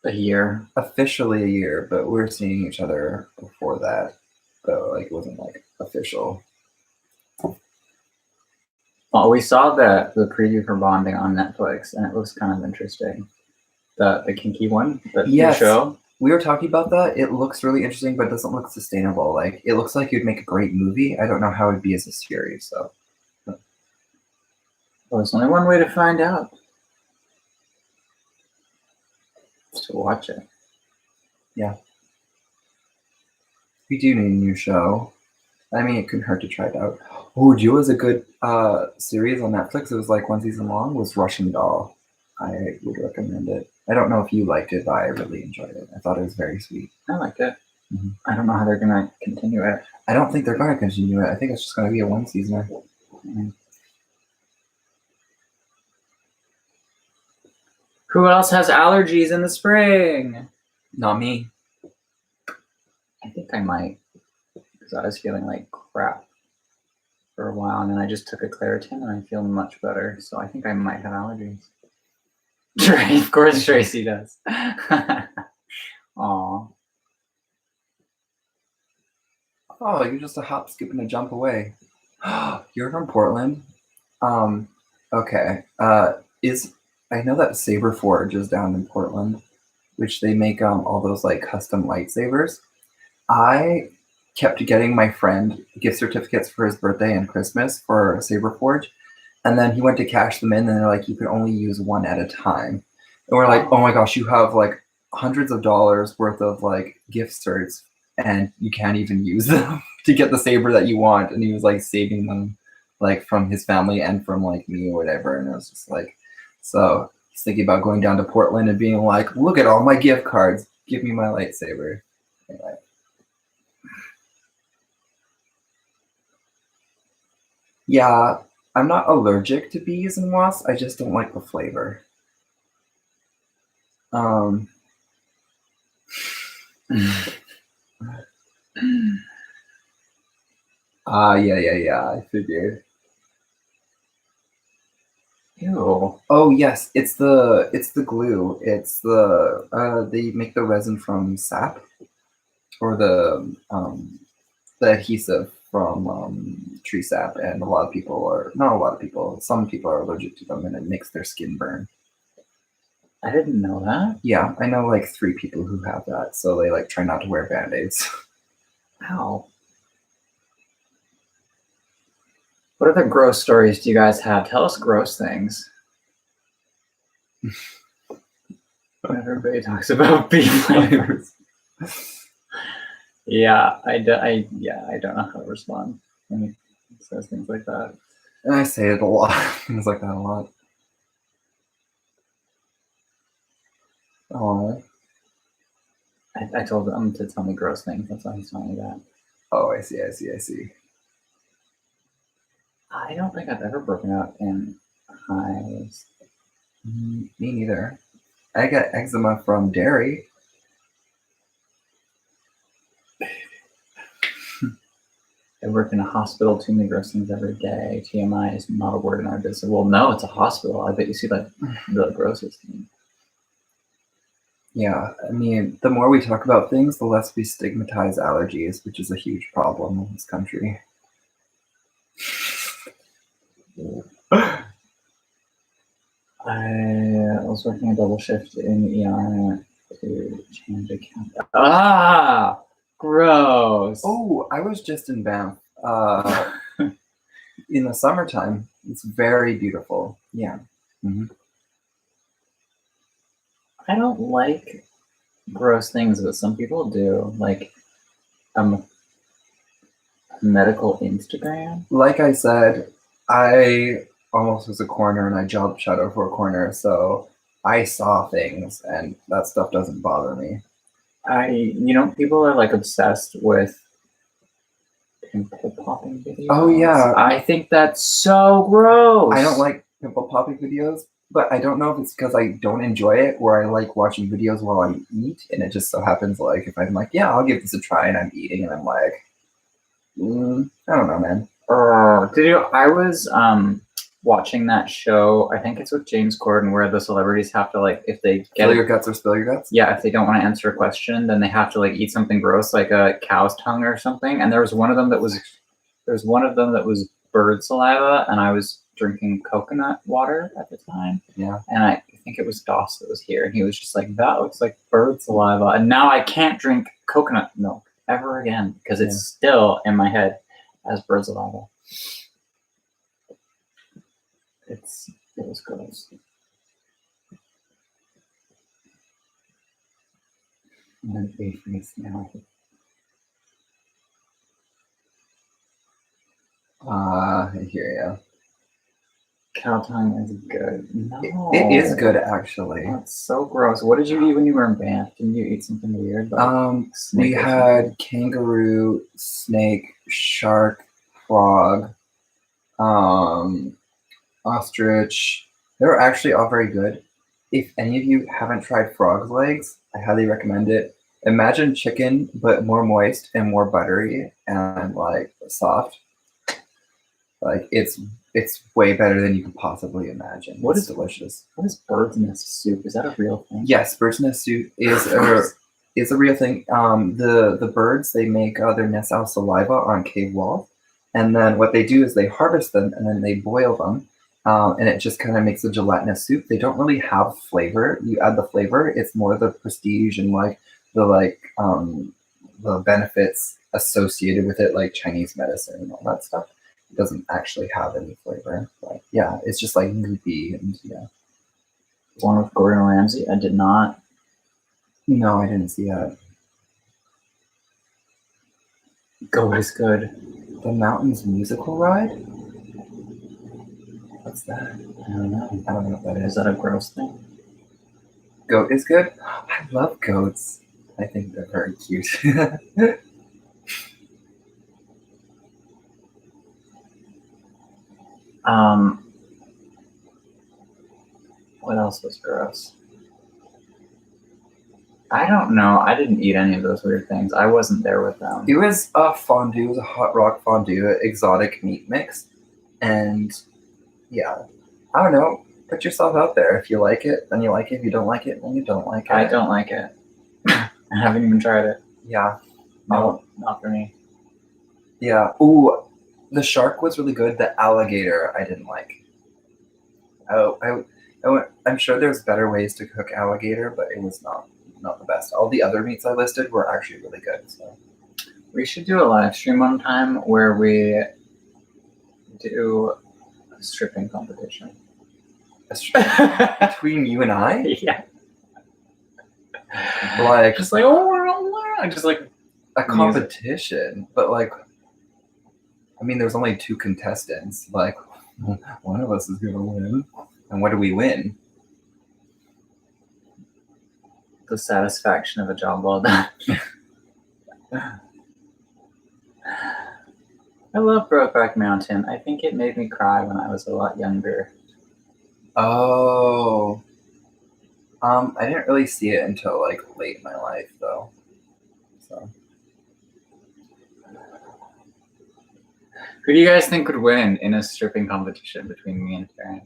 A year. officially a year, but we're seeing each other before that. So like it wasn't like official. Well, we saw the preview for Bonding on Netflix, and it looks kind of interesting. The kinky one, the Yes. show. We were talking about that. It looks really interesting, but it doesn't look sustainable. Like it looks like you'd make a great movie. I don't know how it'd be as a series, so Well, there's only one way to find out. It's to watch it. we do need a new show. I mean, it couldn't hurt to try it out. Oh, do you know what was a good series on Netflix? It was like 1 season long. Was Russian Doll. I would recommend it. I don't know if you liked it, but I really enjoyed it. I thought it was very sweet. I liked it. Mhm. I don't know how they're gonna continue it. I don't think they're going to continue it. I think it's just going to be a 1 seasoner. Who else has allergies in the spring? Not me. I think I might, because I was feeling like crap for a while, and then I just took a Claritin, and I feel much better. So I think I might have allergies. Of course, Tracy does. Aw. Oh, you're just a hop, skip, and a jump away. You're from Portland? Okay. I know that Saber Forge is down in Portland, which they make all those like custom lightsabers. I kept getting my friend gift certificates for his birthday and Christmas for Saberforge. And then he went to cash them in, and they're like, you can only use one at a time. And we're like, oh my gosh, you have like hundreds of dollars worth of like gift certs, and you can't even use them to get the saber that you want. And he was like saving them like from his family and from like me or whatever. And I was just like, so he's thinking about going down to Portland and being like, look at all my gift cards. Give me my lightsaber. Anyway. Yeah, I'm not allergic to bees and wasps. I just don't like the flavor. Yeah. I figured. Ew. Oh yes, it's the glue. It's the they make the resin from sap, or the adhesive from tree sap, and some people are allergic to them, and it makes their skin burn. I didn't know that. Yeah, I know like 3 people who have that, so they like try not to wear band-aids. Wow. What other gross stories do you guys have? Tell us gross things. Everybody talks about bee flavors. Yeah, I don't know how to respond when he says things like that. And I say it a lot, things like that a lot. Oh. I told him to tell me gross things. That's why he's telling me that. Oh, I see. I don't think I've ever broken out in hives. Me neither. I got eczema from dairy. I work in a hospital. Too many gross things every day. TMI is not a word in our business. Well, no, it's a hospital. I bet you see like the grossest thing. Yeah, I mean, the more we talk about things, the less we stigmatize allergies, which is a huge problem in this country. I was working a double shift in the ER to change account. Ah, gross. Oh, I was just in Banff in the summertime. It's very beautiful. Yeah. Mm-hmm. I don't like gross things, but some people do. Like, medical Instagram. Like I said, I almost was a coroner, and I jumped shadow for a coroner, so I saw things, and that stuff doesn't bother me. People are like obsessed with pimple popping videos. Oh yeah, I think that's so gross. I don't like pimple popping videos, but I don't know if it's because I don't enjoy it, or I like watching videos while I eat, and it just so happens like if I'm like, yeah, I'll give this a try, and I'm eating, and I'm like, I don't know, man. I was watching that show. I think it's with James Corden, where the celebrities have to like, if they get Fill your guts or spill your guts. Yeah, if they don't want to answer a question, then they have to like eat something gross, like a cow's tongue or something. And there was one of them that was bird saliva, and I was drinking coconut water at the time. Yeah. And I think it was Doss that was here, and he was just like, that looks like bird saliva. And now I can't drink coconut milk ever again because it's still in my head as bird saliva. It was gross. I'm gonna be freeze now. I hear ya. Cow tongue is good. No, It is good actually. That's so gross. What did you eat when you were in Banff? Didn't you eat something weird? Like We had kangaroo, snake, shark, frog, ostrich. They were actually all very good. If any of you haven't tried frog's legs, I highly recommend it. Imagine chicken, but more moist and more buttery and like soft. Like it's way better than you could possibly imagine. It's delicious. What is bird's nest soup? Is that a real thing? Yes, bird's nest soup is a real thing. The birds, they make their nests out of saliva on cave walls, and then what they do is they harvest them and then they boil them, and it just kind of makes a gelatinous soup. They don't really have flavor. You add the flavor, it's more the prestige and like the the benefits associated with it, like Chinese medicine and all that stuff. It doesn't actually have any flavor. But yeah, it's just like goopy and yeah. One with Gordon Ramsay. I did not. No, I didn't see that. Goat is good. The Mountains musical ride? What's that? I don't know. I don't know what that Is is. that a gross thing? Goat is good? I love goats. I think they're very cute. What else was gross? I don't know. I didn't eat any of those weird things. I wasn't there with them. It was a fondue, it was a hot rock fondue, exotic meat mix. And yeah, I don't know. Put yourself out there. If you like it, then you like it. If you don't like it, then you don't like it. I don't like it. I haven't even tried it. Yeah. No, not for me. Yeah. Ooh, the shark was really good. The alligator I didn't like. I'm sure there's better ways to cook alligator, but it was not the best. All the other meats I listed were actually really good. So We should do a live stream one time where we do a stripping competition. between you and I, Yeah. like Just like, just like, a competition, but like, I mean, there's only 2 contestants. Like, one of us is gonna win, and what do we win? the satisfaction of a job well done. I love Brokeback Mountain. I think it made me cry when I was a lot younger. Oh, I didn't really see it until like late in my life, though. So Who do you guys think would win in a stripping competition between me and Karen?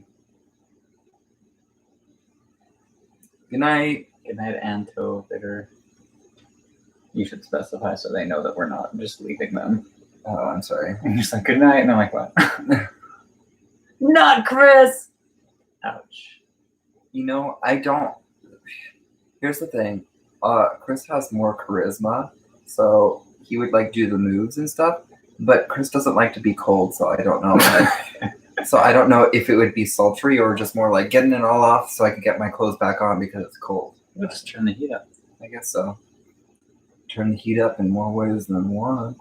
good night. Good night, Anto, Bitter. You should specify so they know that we're not just leaving them. Oh, I'm sorry. I'm just like, good night, and they're like, what? Not Chris! Ouch. You know, I don't. Here's the thing. Chris has more charisma, so he would like do the moves and stuff. But Chris doesn't like to be cold, so I don't know. So I don't know if it would be sultry or just more like getting it all off so I can get my clothes back on because it's cold. We'll just turn the heat up. I guess so. Turn the heat up in more ways than one.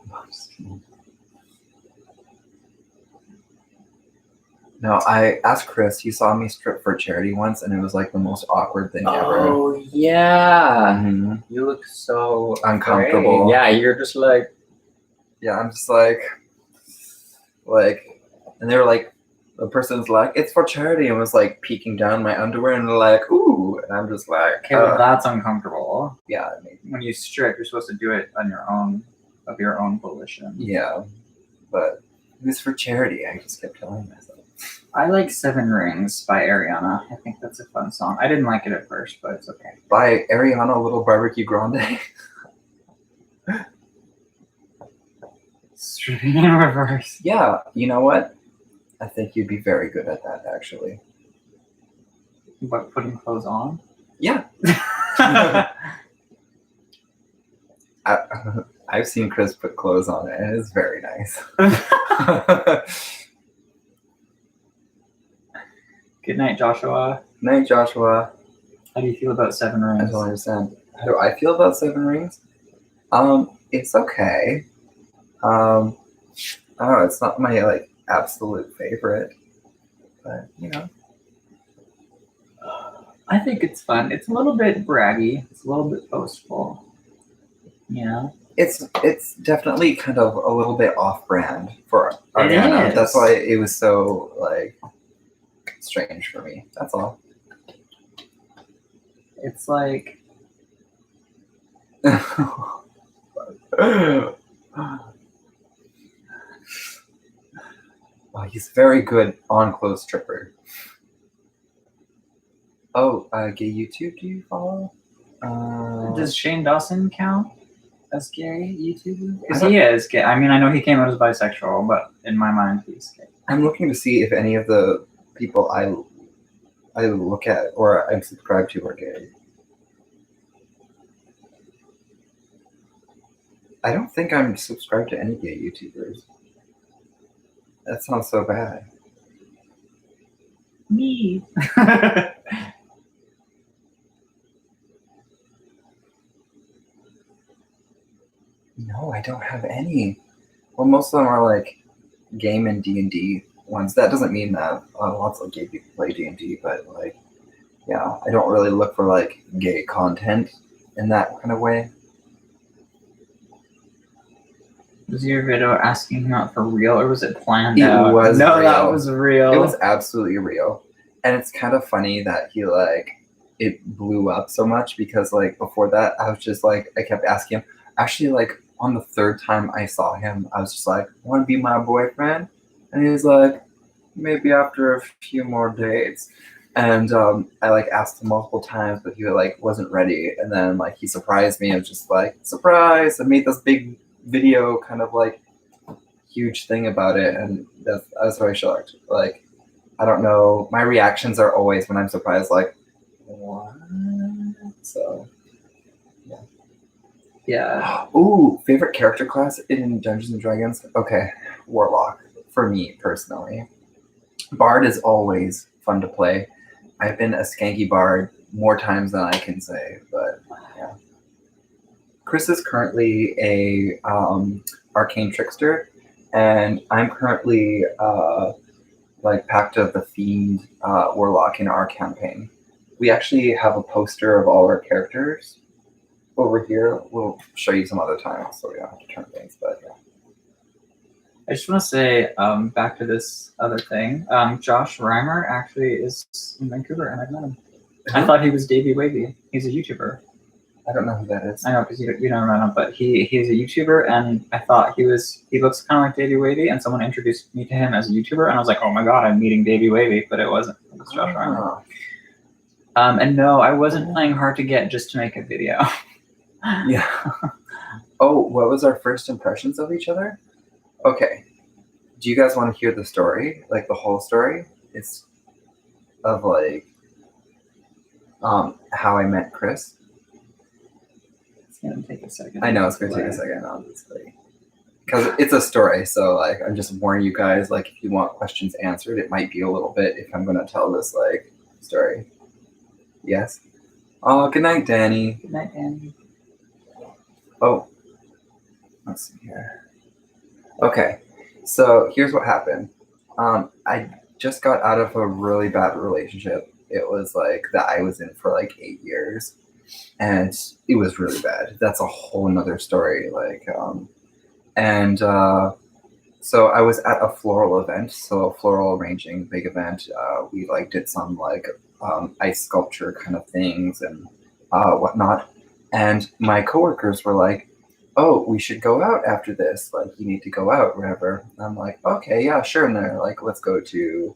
No, I asked Chris. He saw me strip for charity once, and it was like the most awkward thing ever. Oh, yeah. Mhm. You look so Uncomfortable. afraid. Yeah, you're just like, Yeah, I'm just like, and they were like, the person's like, it's for charity, and was like peeking down my underwear, and they're like, ooh, and I'm just like, Okay, well, that's uncomfortable. yeah, I mean, When you strip, you're supposed to do it on your own, of your own volition. yeah, but it was for charity. I just kept telling myself. I like Seven Rings by Ariana. I think that's a fun song. I didn't like it at first, but it's okay. By Ariana Little Barbecue Grande. Stripping in reverse. Yeah, you know what? I think you'd be very good at that, actually. What, putting clothes on? Yeah. I've seen Chris put clothes on, and it's very nice. Good night, Joshua. Night, Joshua. How do you feel about Seven I Rings? don't understand. How do I feel about Seven Rings? It's okay. I don't know. It's not my like absolute favorite, but you know, I think it's fun. It's a little bit braggy. It's a little bit boastful. Yeah. it's definitely kind of a little bit off-brand for It Ariana. is. That's why it was so like strange for me. That's all. It's like, Wow, he's very good on-clothes stripper. Oh, gay YouTube, do you follow? does Shane Dawson count as gay YouTuber? Because I he is gay. I mean, I know he came out as bisexual, but in my mind, he's gay. I'm looking to see if any of the people I look at or I'm subscribed to are gay. I don't think I'm subscribed to any gay YouTubers. That sounds so bad. Me. No, I don't have any. Well, most of them are like game and D&D ones. That doesn't mean that lots of gay people play D&D, but like, yeah, I don't really look for like gay content in that kind of way. Was your video asking him out for real, or was it planned It out? was No, that real. was real. It was absolutely real. And it's kind of funny that he like it blew up so much because like before that I was just like I kept asking him. Actually, like on the third time I saw him, I was just like, "Want to be my boyfriend?" And he was like, "Maybe after a few more dates." And I like asked him multiple times, but he like wasn't ready. And then like he surprised me. I was just like, "Surprise!" I made this big video, kind of like huge thing about it, and I was very shocked. Like, I don't know. My reactions are always when I'm surprised, like, what? So, Yeah. ooh, favorite character class in Dungeons and Dragons? Okay, Warlock for me personally. Bard is always fun to play. I've been a skanky bard more times than I can say, but yeah. Chris is currently a arcane trickster, and I'm currently like Pact of the Fiend Warlock in our campaign. We actually have a poster of all our characters over here. We'll show you some other time, so we don't have to turn things. But yeah. I just want to say, back to this other thing. Josh Reimer actually is in Vancouver, and I've met him. I thought he was Davey Wavy. He's a YouTuber. I don't know who that is. I know because you don't know him, but he's a YouTuber, and I thought he looks kind of like Davey Wavy, and someone introduced me to him as a YouTuber, and I was like, oh my god, I'm meeting Davey Wavy, but it wasn't. It was Josh Reimer. And no, I wasn't playing hard to get just to make a video. Yeah. Oh, what was our first impressions of each other? Okay. Do you guys want to hear the story? Like the whole story? It's of like how I met Chris. It's gonna take a second. I know it's gonna take a second, obviously. Because it's a story, so like I'm just warning you guys, like if you want questions answered, it might be a little bit if I'm gonna tell this like story. Yes? Oh, good night, Danny. Good night, Danny. Oh, let's see here. Okay, so here's what happened. I just got out of a really bad relationship. It was like that I was in for like 8 years, and it was really bad. That's a whole nother story. Like, so I was at a floral event, so a floral arranging big event. We like did some like ice sculpture kind of things and whatnot. And my coworkers were like, "Oh, we should go out after this. Like, you need to go out, whatever." And I'm like, "Okay, yeah, sure." And they're like, "Let's go to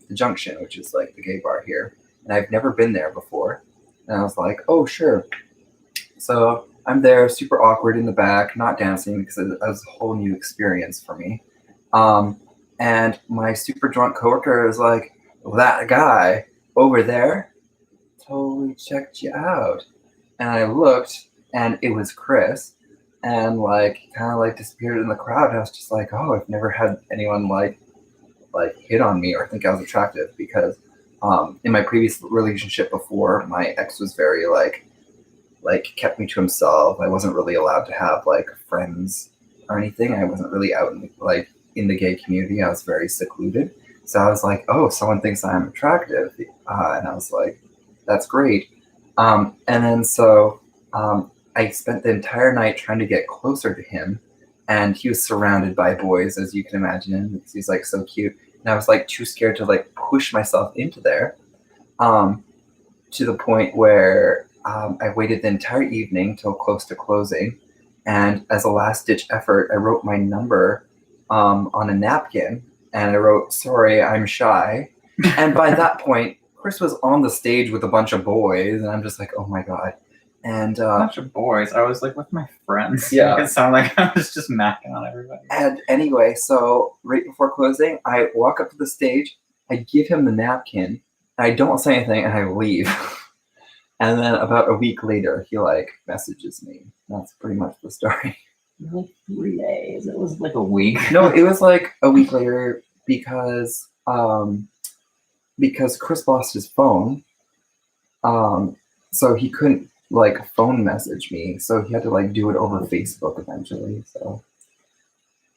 the Junction, which is like the gay bar here." And I've never been there before. And I was like, "Oh, sure." So I'm there, super awkward in the back, not dancing because it was a whole new experience for me. And my super drunk coworker is like, "That guy over there totally checked you out." And I looked, and it was Chris, and like kind of like disappeared in the crowd. And I was just like, "Oh, I've never had anyone like hit on me or think I was attractive," because in my previous relationship before, my ex was very like kept me to himself. I wasn't really allowed to have like friends or anything. I wasn't really out in the gay community. I was very secluded. So I was like, "Oh, someone thinks I'm attractive," and I was like, "That's great." And then so I spent the entire night trying to get closer to him, and he was surrounded by boys, as you can imagine, because he's like so cute. And I was like too scared to like push myself into there, to the point where I waited the entire evening till close to closing, and as a last ditch effort, I wrote my number on a napkin, and I wrote, "Sorry, I'm shy." And by that point, Chris was on the stage with a bunch of boys, and I'm just like, "Oh my god!" And A bunch of boys. I was like with my friends. Yeah. It sounded like I was just macking on everybody. And anyway, so right before closing, I walk up to the stage, I give him the napkin, I don't say anything, and I leave. And then about a week later, he like messages me. That's pretty much the story. Like 3 days. It was like a week. No, it was like a week later because Chris lost his phone. So he couldn't like phone message me. So he had to like do it over Facebook eventually. So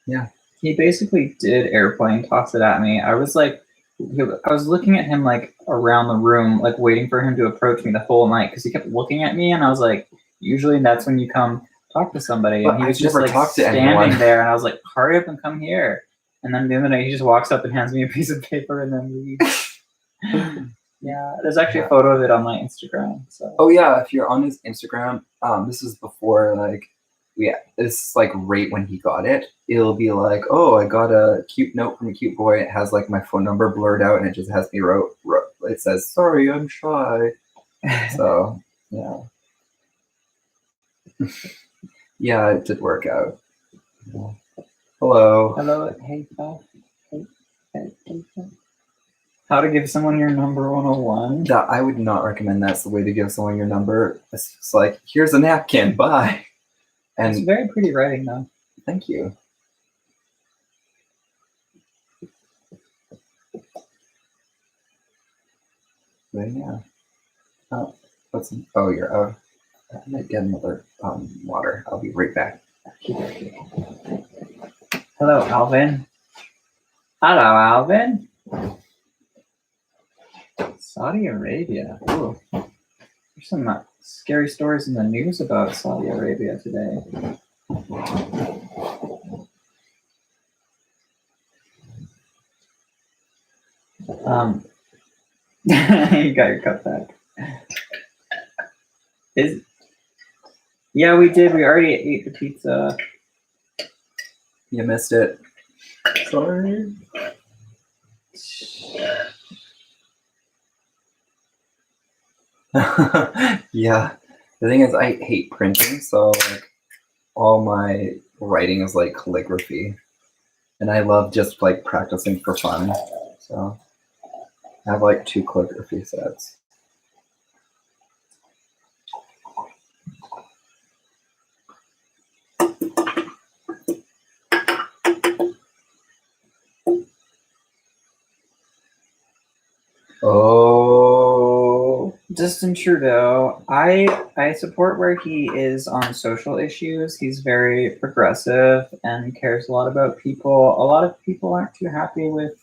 yeah. He basically did airplane toss it at me. I was like, I was looking at him like around the room, like waiting for him to approach me the whole night because he kept looking at me, and I was like, usually that's when you come talk to somebody, But and he was I've just never like talked to standing anyone. there, and I was like, hurry up and come here. And then the other night, he just walks up and hands me a piece of paper and then leaves. Yeah, there's actually a photo of it on my Instagram. So. Oh yeah, if you're on his Instagram, this is before like this is like right when he got it. It'll be like, oh, I got a cute note from a cute boy. It has like my phone number blurred out, and it just has me wrote it says, sorry, I'm shy. So yeah. Yeah, it did work out. Yeah. Hello. Hello, hey, pal. Hey. How to give someone your number 101? That I would not recommend that's the way to give someone your number. It's just like, here's a napkin, bye. And it's very pretty writing, though. Thank you. But yeah. Oh, you're out. I might get another water. I'll be right back. Hello, Alvin. Hello, Alvin. Saudi Arabia. Ooh. There's some scary stories in the news about Saudi Arabia today. You got your cup back. Yeah, we did. We already ate the pizza. You missed it. Sorry. Yeah. The thing is, I hate printing, so like all my writing is like calligraphy, and I love just like practicing for fun. So I have like 2 calligraphy sets. Oh, Justin Trudeau, I support where he is on social issues. He's very progressive and cares a lot about people. A lot of people aren't too happy with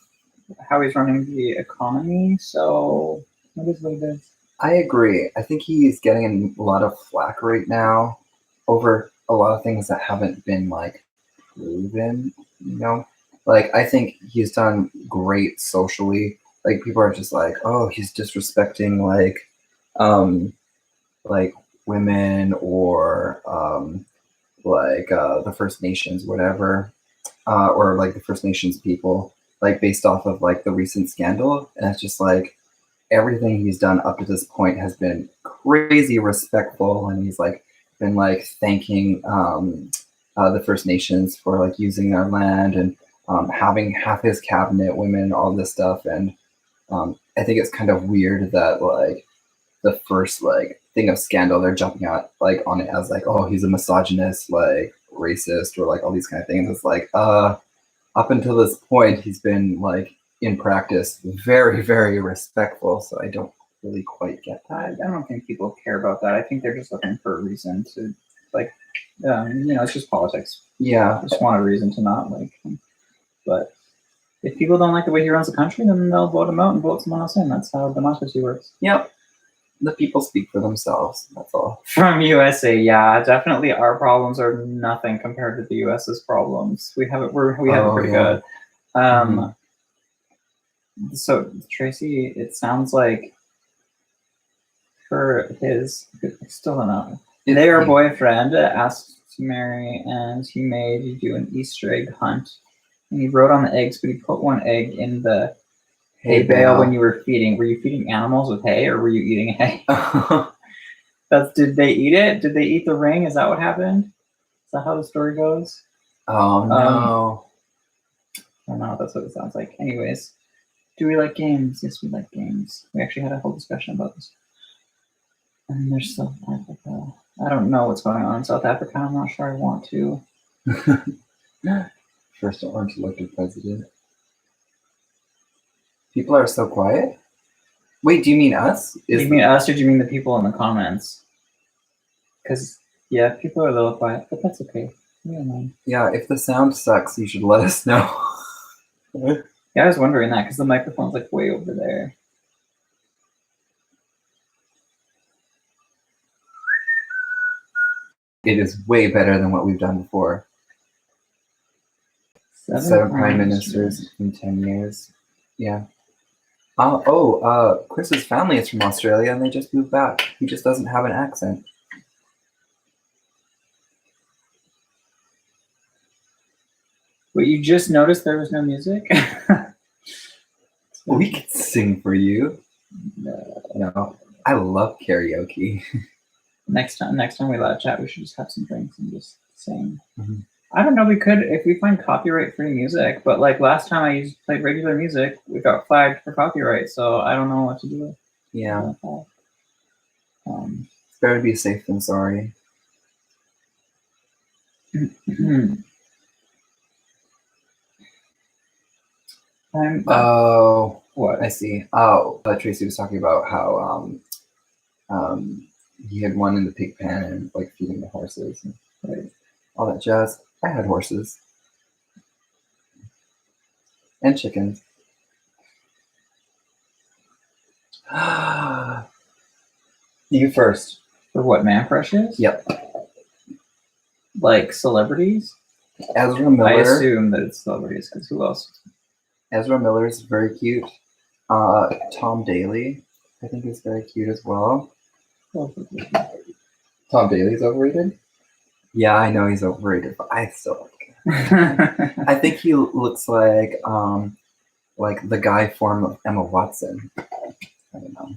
how he's running the economy, so it is what it is. I agree. I think he's getting a lot of flack right now over a lot of things that haven't been like proven, you know? Like I think he's done great socially. Like people are just like, oh, he's disrespecting like women or the First Nations, whatever, or like the First Nations people, like based off of like the recent scandal. And it's just like everything he's done up to this point has been crazy respectful, and he's like been like thanking the First Nations for like using their land and having half his cabinet women, all this stuff. And I think it's kind of weird that like the first like thing of scandal they're jumping at like on it as like, oh, he's a misogynist, like racist, or like all these kind of things. It's like up until this point he's been like in practice very, very respectful, so I don't really quite get that. I don't think people care about that. I think they're just looking for a reason to like it's just politics. Yeah, I just want a reason to not like him. But if people don't like the way he runs the country, then they'll vote him out and vote someone else in. That's how democracy works. Yep. The people speak for themselves. That's all. From USA, yeah, definitely our problems are nothing compared to the US's problems. We have it pretty good. So Tracy, it sounds like still don't know. Their boyfriend asked to marry, and he made you do an Easter egg hunt. And he wrote on the eggs, but he put one egg in the hay bale when you were feeding. Were you feeding animals with hay, or were you eating hay? Did they eat it? Did they eat the ring? Is that what happened? Is that how the story goes? Oh no. I don't know. That's what it sounds like. Anyways, do we like games? Yes, we like games. We actually had a whole discussion about this. And there's South Africa. I don't know what's going on in South Africa. I'm not sure I want to. First orange elected president. People are so quiet. Wait, do you mean us? Do you mean us or do you mean the people in the comments? Because, yeah, people are a little quiet, but that's okay. Yeah, man. Yeah, if the sound sucks, you should let us know. Yeah, I was wondering that because the microphone's like way over there. It is way better than what we've done before. 7 prime ministers in 10 years. Yeah. Chris's family is from Australia and they just moved back. He just doesn't have an accent. Wait, you just noticed there was no music? We could sing for you. No. No, I love karaoke. Next time we live chat, we should just have some drinks and just sing. Mhm. I don't know. We could if we find copyright-free music, but like last time I played regular music, we got flagged for copyright. So I don't know what to do. Yeah, With that. it's better to be safe than sorry. Oh, What? I see. Oh, Tracy was talking about how he had one in the pig pen and like feeding the horses and Right. all that jazz. I had horses and chickens. You first. For what man crushes? Yep. Like celebrities? Ezra I Miller. assume that it's celebrities because who else? Ezra Miller is very cute. Tom Daly, I think, is very cute as well. Tom Daly's overrated? Yeah, I know he's overrated, but I still like him. I think he looks like the guy form of Emma Watson. I don't know.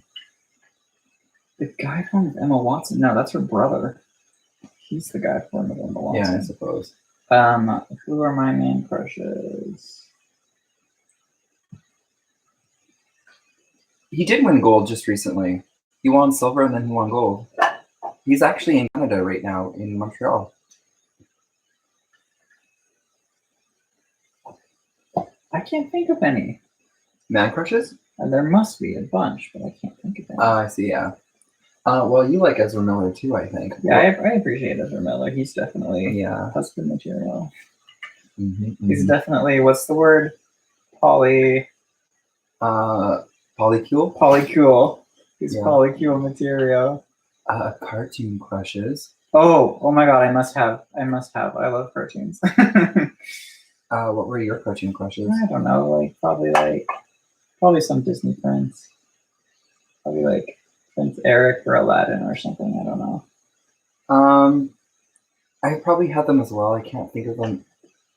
The guy from Emma Watson? No, that's her brother. He's the guy from Emma Watson. Yeah, I suppose. Who are my man crushes? He did win gold just recently. He won silver and then he won gold. He's actually in Canada right now, in Montreal. I can't think of any. Man crushes? There must be a bunch, but I can't think of any. I see, yeah. Well, you like Ezra Miller too, I think. Yeah, I appreciate Ezra Miller. He's definitely Yeah. husband material. Mm-hmm, He's definitely, what's the word? Polycule? Polycule. He's Yeah. polycule material. Cartoon crushes. Oh my god, I must have. I love cartoons. What were your cartoon crushes? I don't know, probably some Disney friends. Probably like Prince Eric or Aladdin or something. I don't know. I probably had them as well. I can't think of them.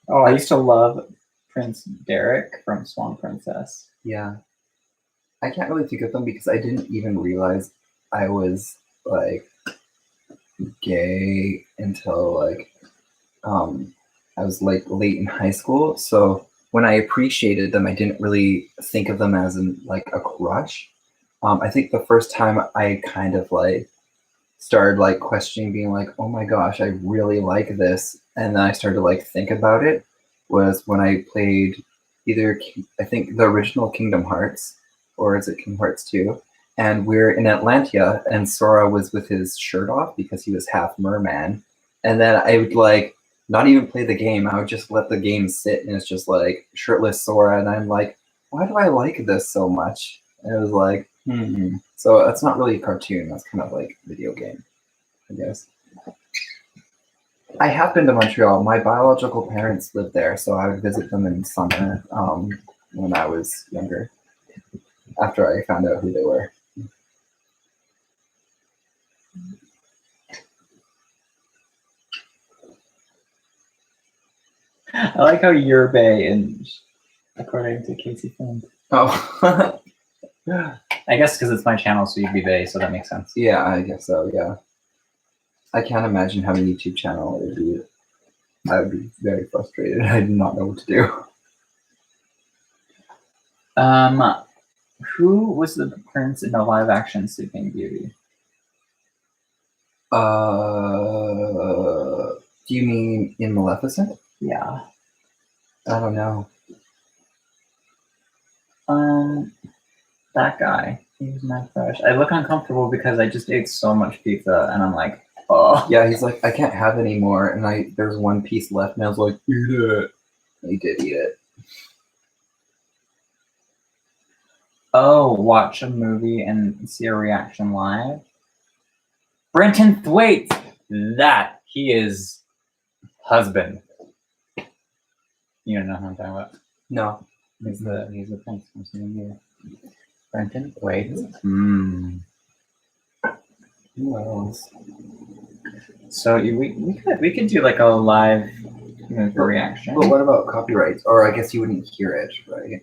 Oh, I used to love Prince Derek from Swan Princess. Yeah. I can't really think of them because I didn't even realize I was gay until I was late in high school. So when I appreciated them, I didn't really think of them as a crush. I think the first time I kind of started questioning, being like, oh my gosh, I really like this, and then I started to think about it, was when I played I think the original Kingdom Hearts, or is it Kingdom Hearts 2? And we're in Atlantia, and Sora was with his shirt off because he was half merman. And then I would not even play the game. I would just let the game sit, and it's just shirtless Sora, and I'm like, why do I like this so much? And it was So that's not really a cartoon. That's kind of video game, I guess. I have been to Montreal. My biological parents lived there, so I would visit them in summer when I was younger, after I found out who they were. I like how you're Bay, and according to Casey Flint. Oh. I guess because it's my channel, so you'd be Bay, so that makes sense. Yeah, I guess so, yeah. I can't imagine having a YouTube channel. I would be very frustrated. I do not know what to do. Who was the prince in the live-action Sleeping Beauty? Do you mean in Maleficent? Yeah. I don't know. That guy. He was my crush. I look uncomfortable because I just ate so much pizza, and I'm like, oh. Yeah, he's like, I can't have any more, and there's one piece left, and I was like, eat it. And he did eat it. Oh, watch a movie and see a reaction live. Brenton Thwaites. That he is husband. You don't know who I'm talking about. No. He's the prince. I'm seeing you. Brenton Thwaites. Who else? So we could do like a live movie reaction. But what about copyrights? Or I guess you wouldn't hear it, right?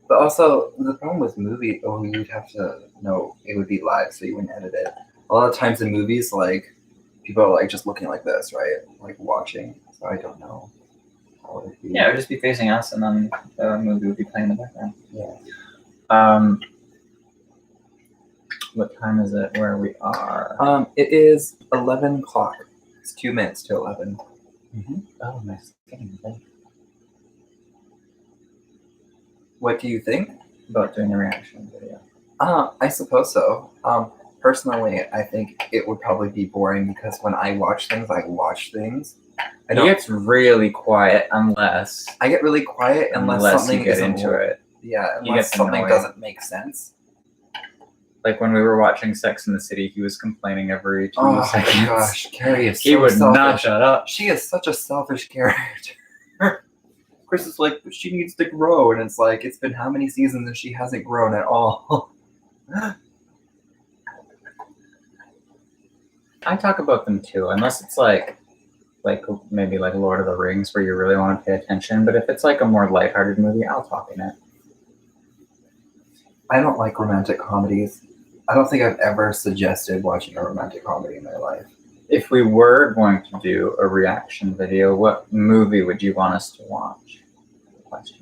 But also, the problem with movies, you'd have to know it would be live, so you wouldn't edit it. A lot of times in movies, like, people are like just looking like this, right? Like watching. So I don't know how it would be. Yeah, it would just be facing us, and then the movie would be playing in the background. Yeah. What time is it where we are? It is 11 o'clock. It's 2 minutes to 11. Oh, nice. Getting there. What do you think? About doing a reaction video. I suppose so. Personally, I think it would probably be boring because when I watch things, It gets really quiet unless I get really quiet unless something you get isn't into it. Yeah, You unless get something annoyed. doesn't make sense. Like when we were watching Sex in the City, he was complaining every 2 Oh seconds. my gosh, Carrie is He so would selfish. not shut up. She is such a selfish character. Chris is like, but she needs to grow, and it's like, it's been how many seasons and she hasn't grown at all. I talk about them too, unless it's like maybe like Lord of the Rings where you really want to pay attention. But if it's like a more lighthearted movie, I'll talk in it. I don't like romantic comedies. I don't think I've ever suggested watching a romantic comedy in my life. If we were going to do a reaction video, what movie would you want us to watch? Question.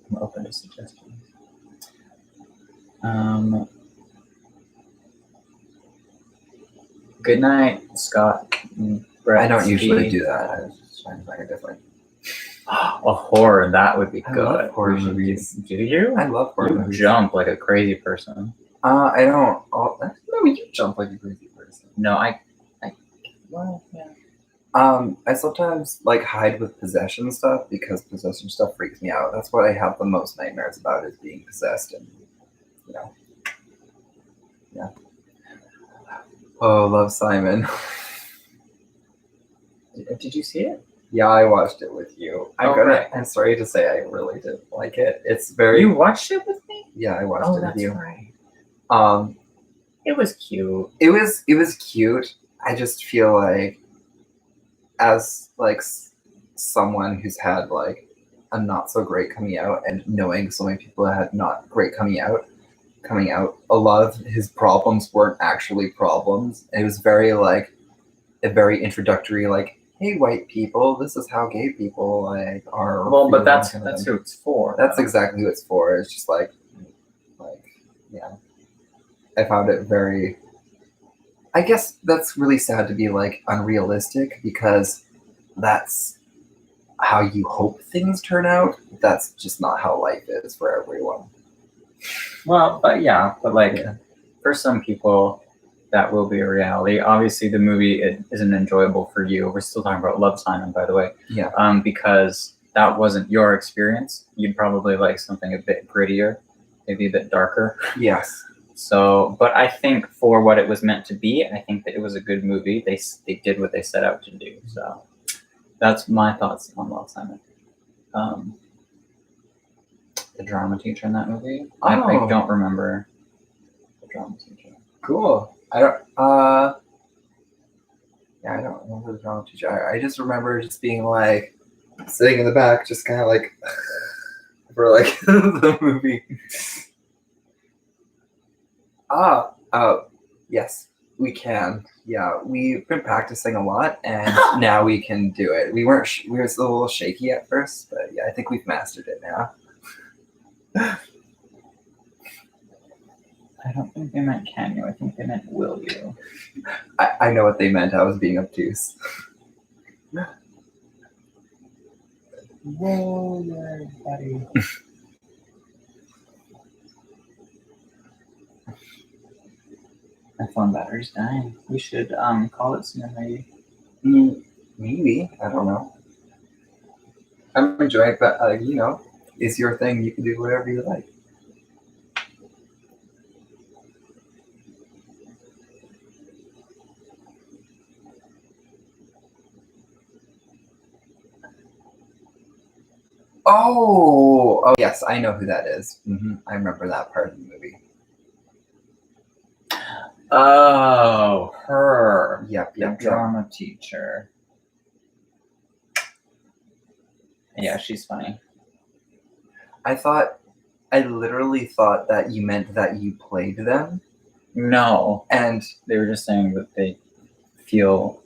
I'm open to suggestions. Good night, Scott. I don't usually do that. I was just trying to find a different. A horror, that would be I good. love horror We should movies. Do you? I love horror You movies. jump like a crazy person. I don't. No, you jump like a crazy person. No, well, yeah. I sometimes like hide with possession stuff because possession stuff freaks me out. That's what I have the most nightmares about is being possessed and, you know. Yeah. Oh, love Simon. Did you see it? Yeah, I watched it with you. Right. I'm sorry to say I really did like it. It's very. You watched it with me? Yeah, I watched Oh, it with that's you. right. Um, It was cute. it was cute. I just feel like, as like someone who's had like a not so great coming out, and knowing so many people that had not great coming out, a lot of his problems weren't actually problems. It was very like a very introductory, like, hey, white people, this is how gay people like are. Well, but feeling, that's kind of thing. who it's for. That's though. exactly who it's for. It's just like, yeah. I found it very. I guess that's really sad to be like unrealistic because that's how you hope things turn out. That's just not how life is for everyone. Well, but like for some people, that will be a reality. Obviously, the movie isn't enjoyable for you. We're still talking about Love, Simon, by the way. Yeah. Because that wasn't your experience. You'd probably like something a bit grittier, maybe a bit darker. Yes. So, but I think for what it was meant to be, I think that it was a good movie. They did what they set out to do. So, that's my thoughts on Love, Simon. The drama teacher in that movie. I don't remember the drama teacher. Cool. I don't remember the drama teacher. I just remember just being like sitting in the back, just kind of like for like the movie. Yes, we can. Yeah, we've been practicing a lot, and now we can do it. We were a little shaky at first, but yeah, I think we've mastered it now. I don't think they meant can you. I think they meant will you. I know what they meant. I was being obtuse. Whoa there, buddy. My phone battery's dying. We should call it soon, maybe. Maybe. I don't know. I'm enjoying it, but you know, it's your thing. You can do whatever you like. Oh, yes, I know who that is. I remember that part of the movie. Oh, her. Yep, The yep, yep. drama teacher. Yeah, she's funny. I literally thought that you meant that you played them. No, And they were just saying that they feel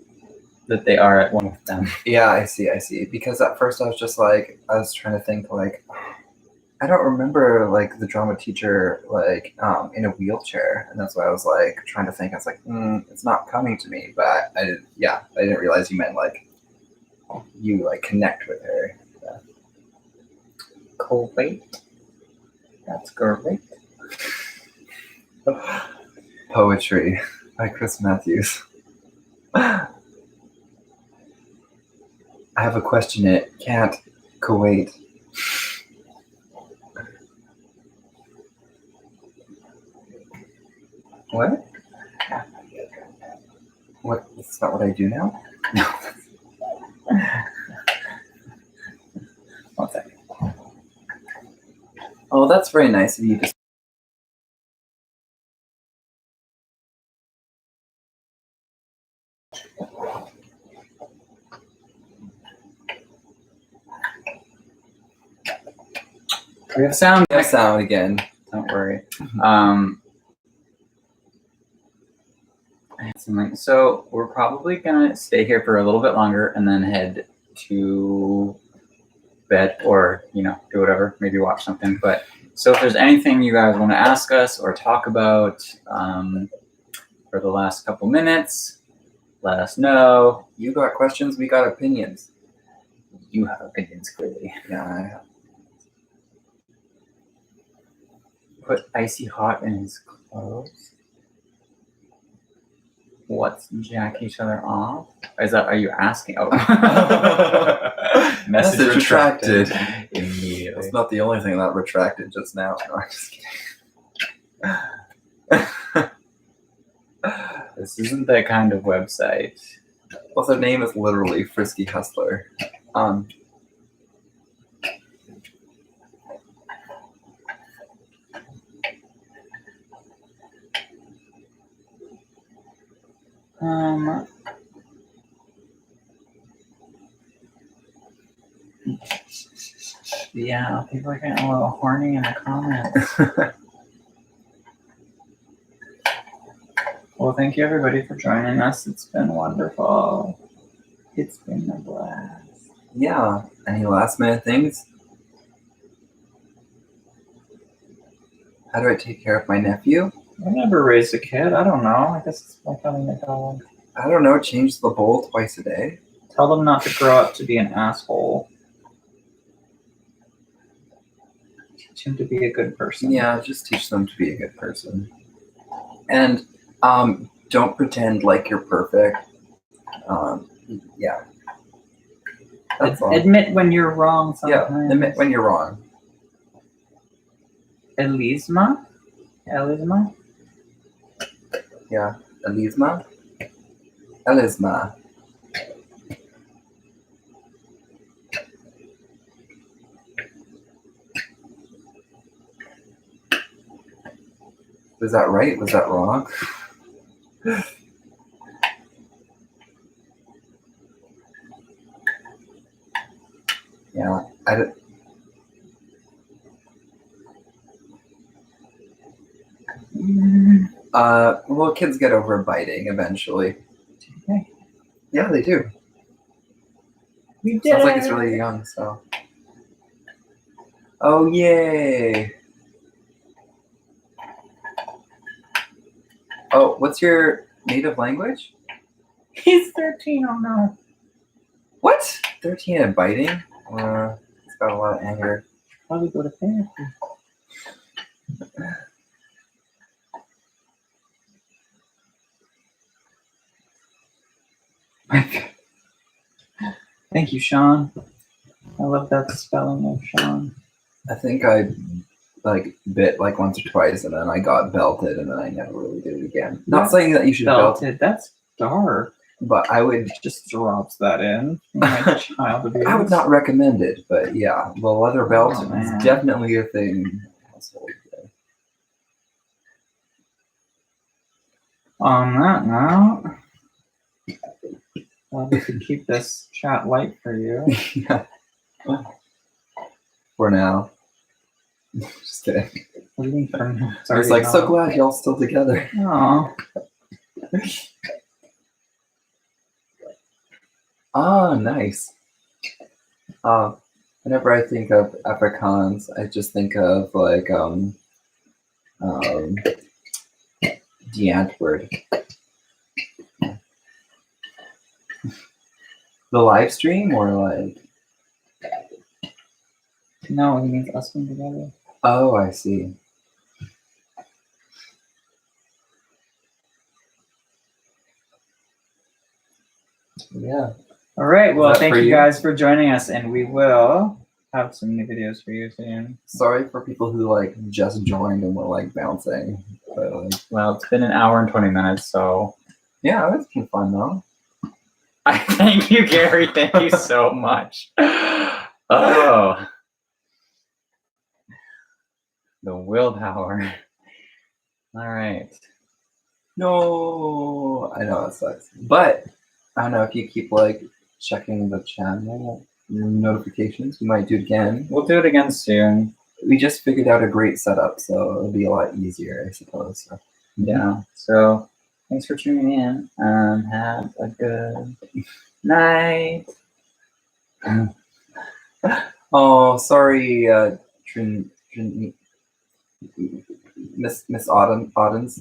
that they are at one with them. yeah, I see. Because at first I was trying to think like, I don't remember like the drama teacher like in a wheelchair, and that's why I was like trying to think. I was like, it's not coming to me, but I didn't realize you meant like you like connect with her. Kuwait. That's great. Poetry by Chris Matthews. I have a question. It can't Kuwait. What? What? That's not what I do now? No. One second. Oh, that's very nice of you to. We have sound. We have sound again. Don't worry. I had something. So we're probably gonna stay here for a little bit longer and then head to bed, or do whatever, maybe watch something. But so if there's anything you guys want to ask us or talk about for the last couple minutes, let us know. You got questions, we got opinions. You have opinions, clearly. Yeah, I have. Put icy hot in his clothes. What's jack each other off? Are you asking? Oh. Message retracted. Immediately. That's not the only thing that retracted just now. No, I'm just kidding. This isn't that kind of website. Well, their name is literally Frisky Hustler. Yeah, people are getting a little horny in the comments. Well, thank you everybody for joining us. It's been wonderful. It's been a blast. Yeah. Any last minute things? How do I take care of my nephew? I never raised a kid. I don't know. I guess it's like having a dog. I don't know. Change the bowl twice a day. Tell them not to grow up to be an asshole. Teach him to be a good person. Yeah, just teach them to be a good person. And don't pretend like you're perfect. Yeah. That's all. Admit when you're wrong sometimes. Yeah, admit when you're wrong. Elisma? Yeah. Elisma? Elisma. Was that right? Was that wrong? Yeah, well, kids get over biting eventually. Okay. Yeah, they do. We did Sounds like it. it's really young, so. Oh, yay! Oh, what's your native language? He's 13. Oh no. What? 13 and biting? He's got a lot of anger. Probably go to therapy. Thank you, Sean. I love that spelling of Sean. I think I like bit like once or twice, and then I got belted, and then I never really did it again. Not That's saying that you should belt, Belted. That's dark. but I would. Just drops that in. My child abuse. I would not recommend it, but yeah, the leather belt Oh, is man. definitely a thing. On that note, we could keep this chat light for you. Yeah. For now. Just kidding. What do you mean for now? I was like, so glad y'all still together. Aw. Ah, nice. Whenever I think of Afrikaans, I just think of like the ant word. The live stream or like No, he means us being together. oh, I see. Yeah. All right. Well, that thank for you you? guys for joining us, and we will have some new videos for you soon. Sorry for people who like just joined and were like bouncing. But like, Well, it's been an hour and 20 minutes, so yeah, it's been fun though. I thank you, Gary. Thank you so much. Oh, the willpower. All right. No, I know it sucks. But I don't know if you keep like checking the channel notifications, we might do it again. We'll do it again soon. We just figured out a great setup, so it'll be a lot easier, I suppose. So. Yeah. So thanks for tuning in. Have a good night. Oh, sorry, Miss Audens.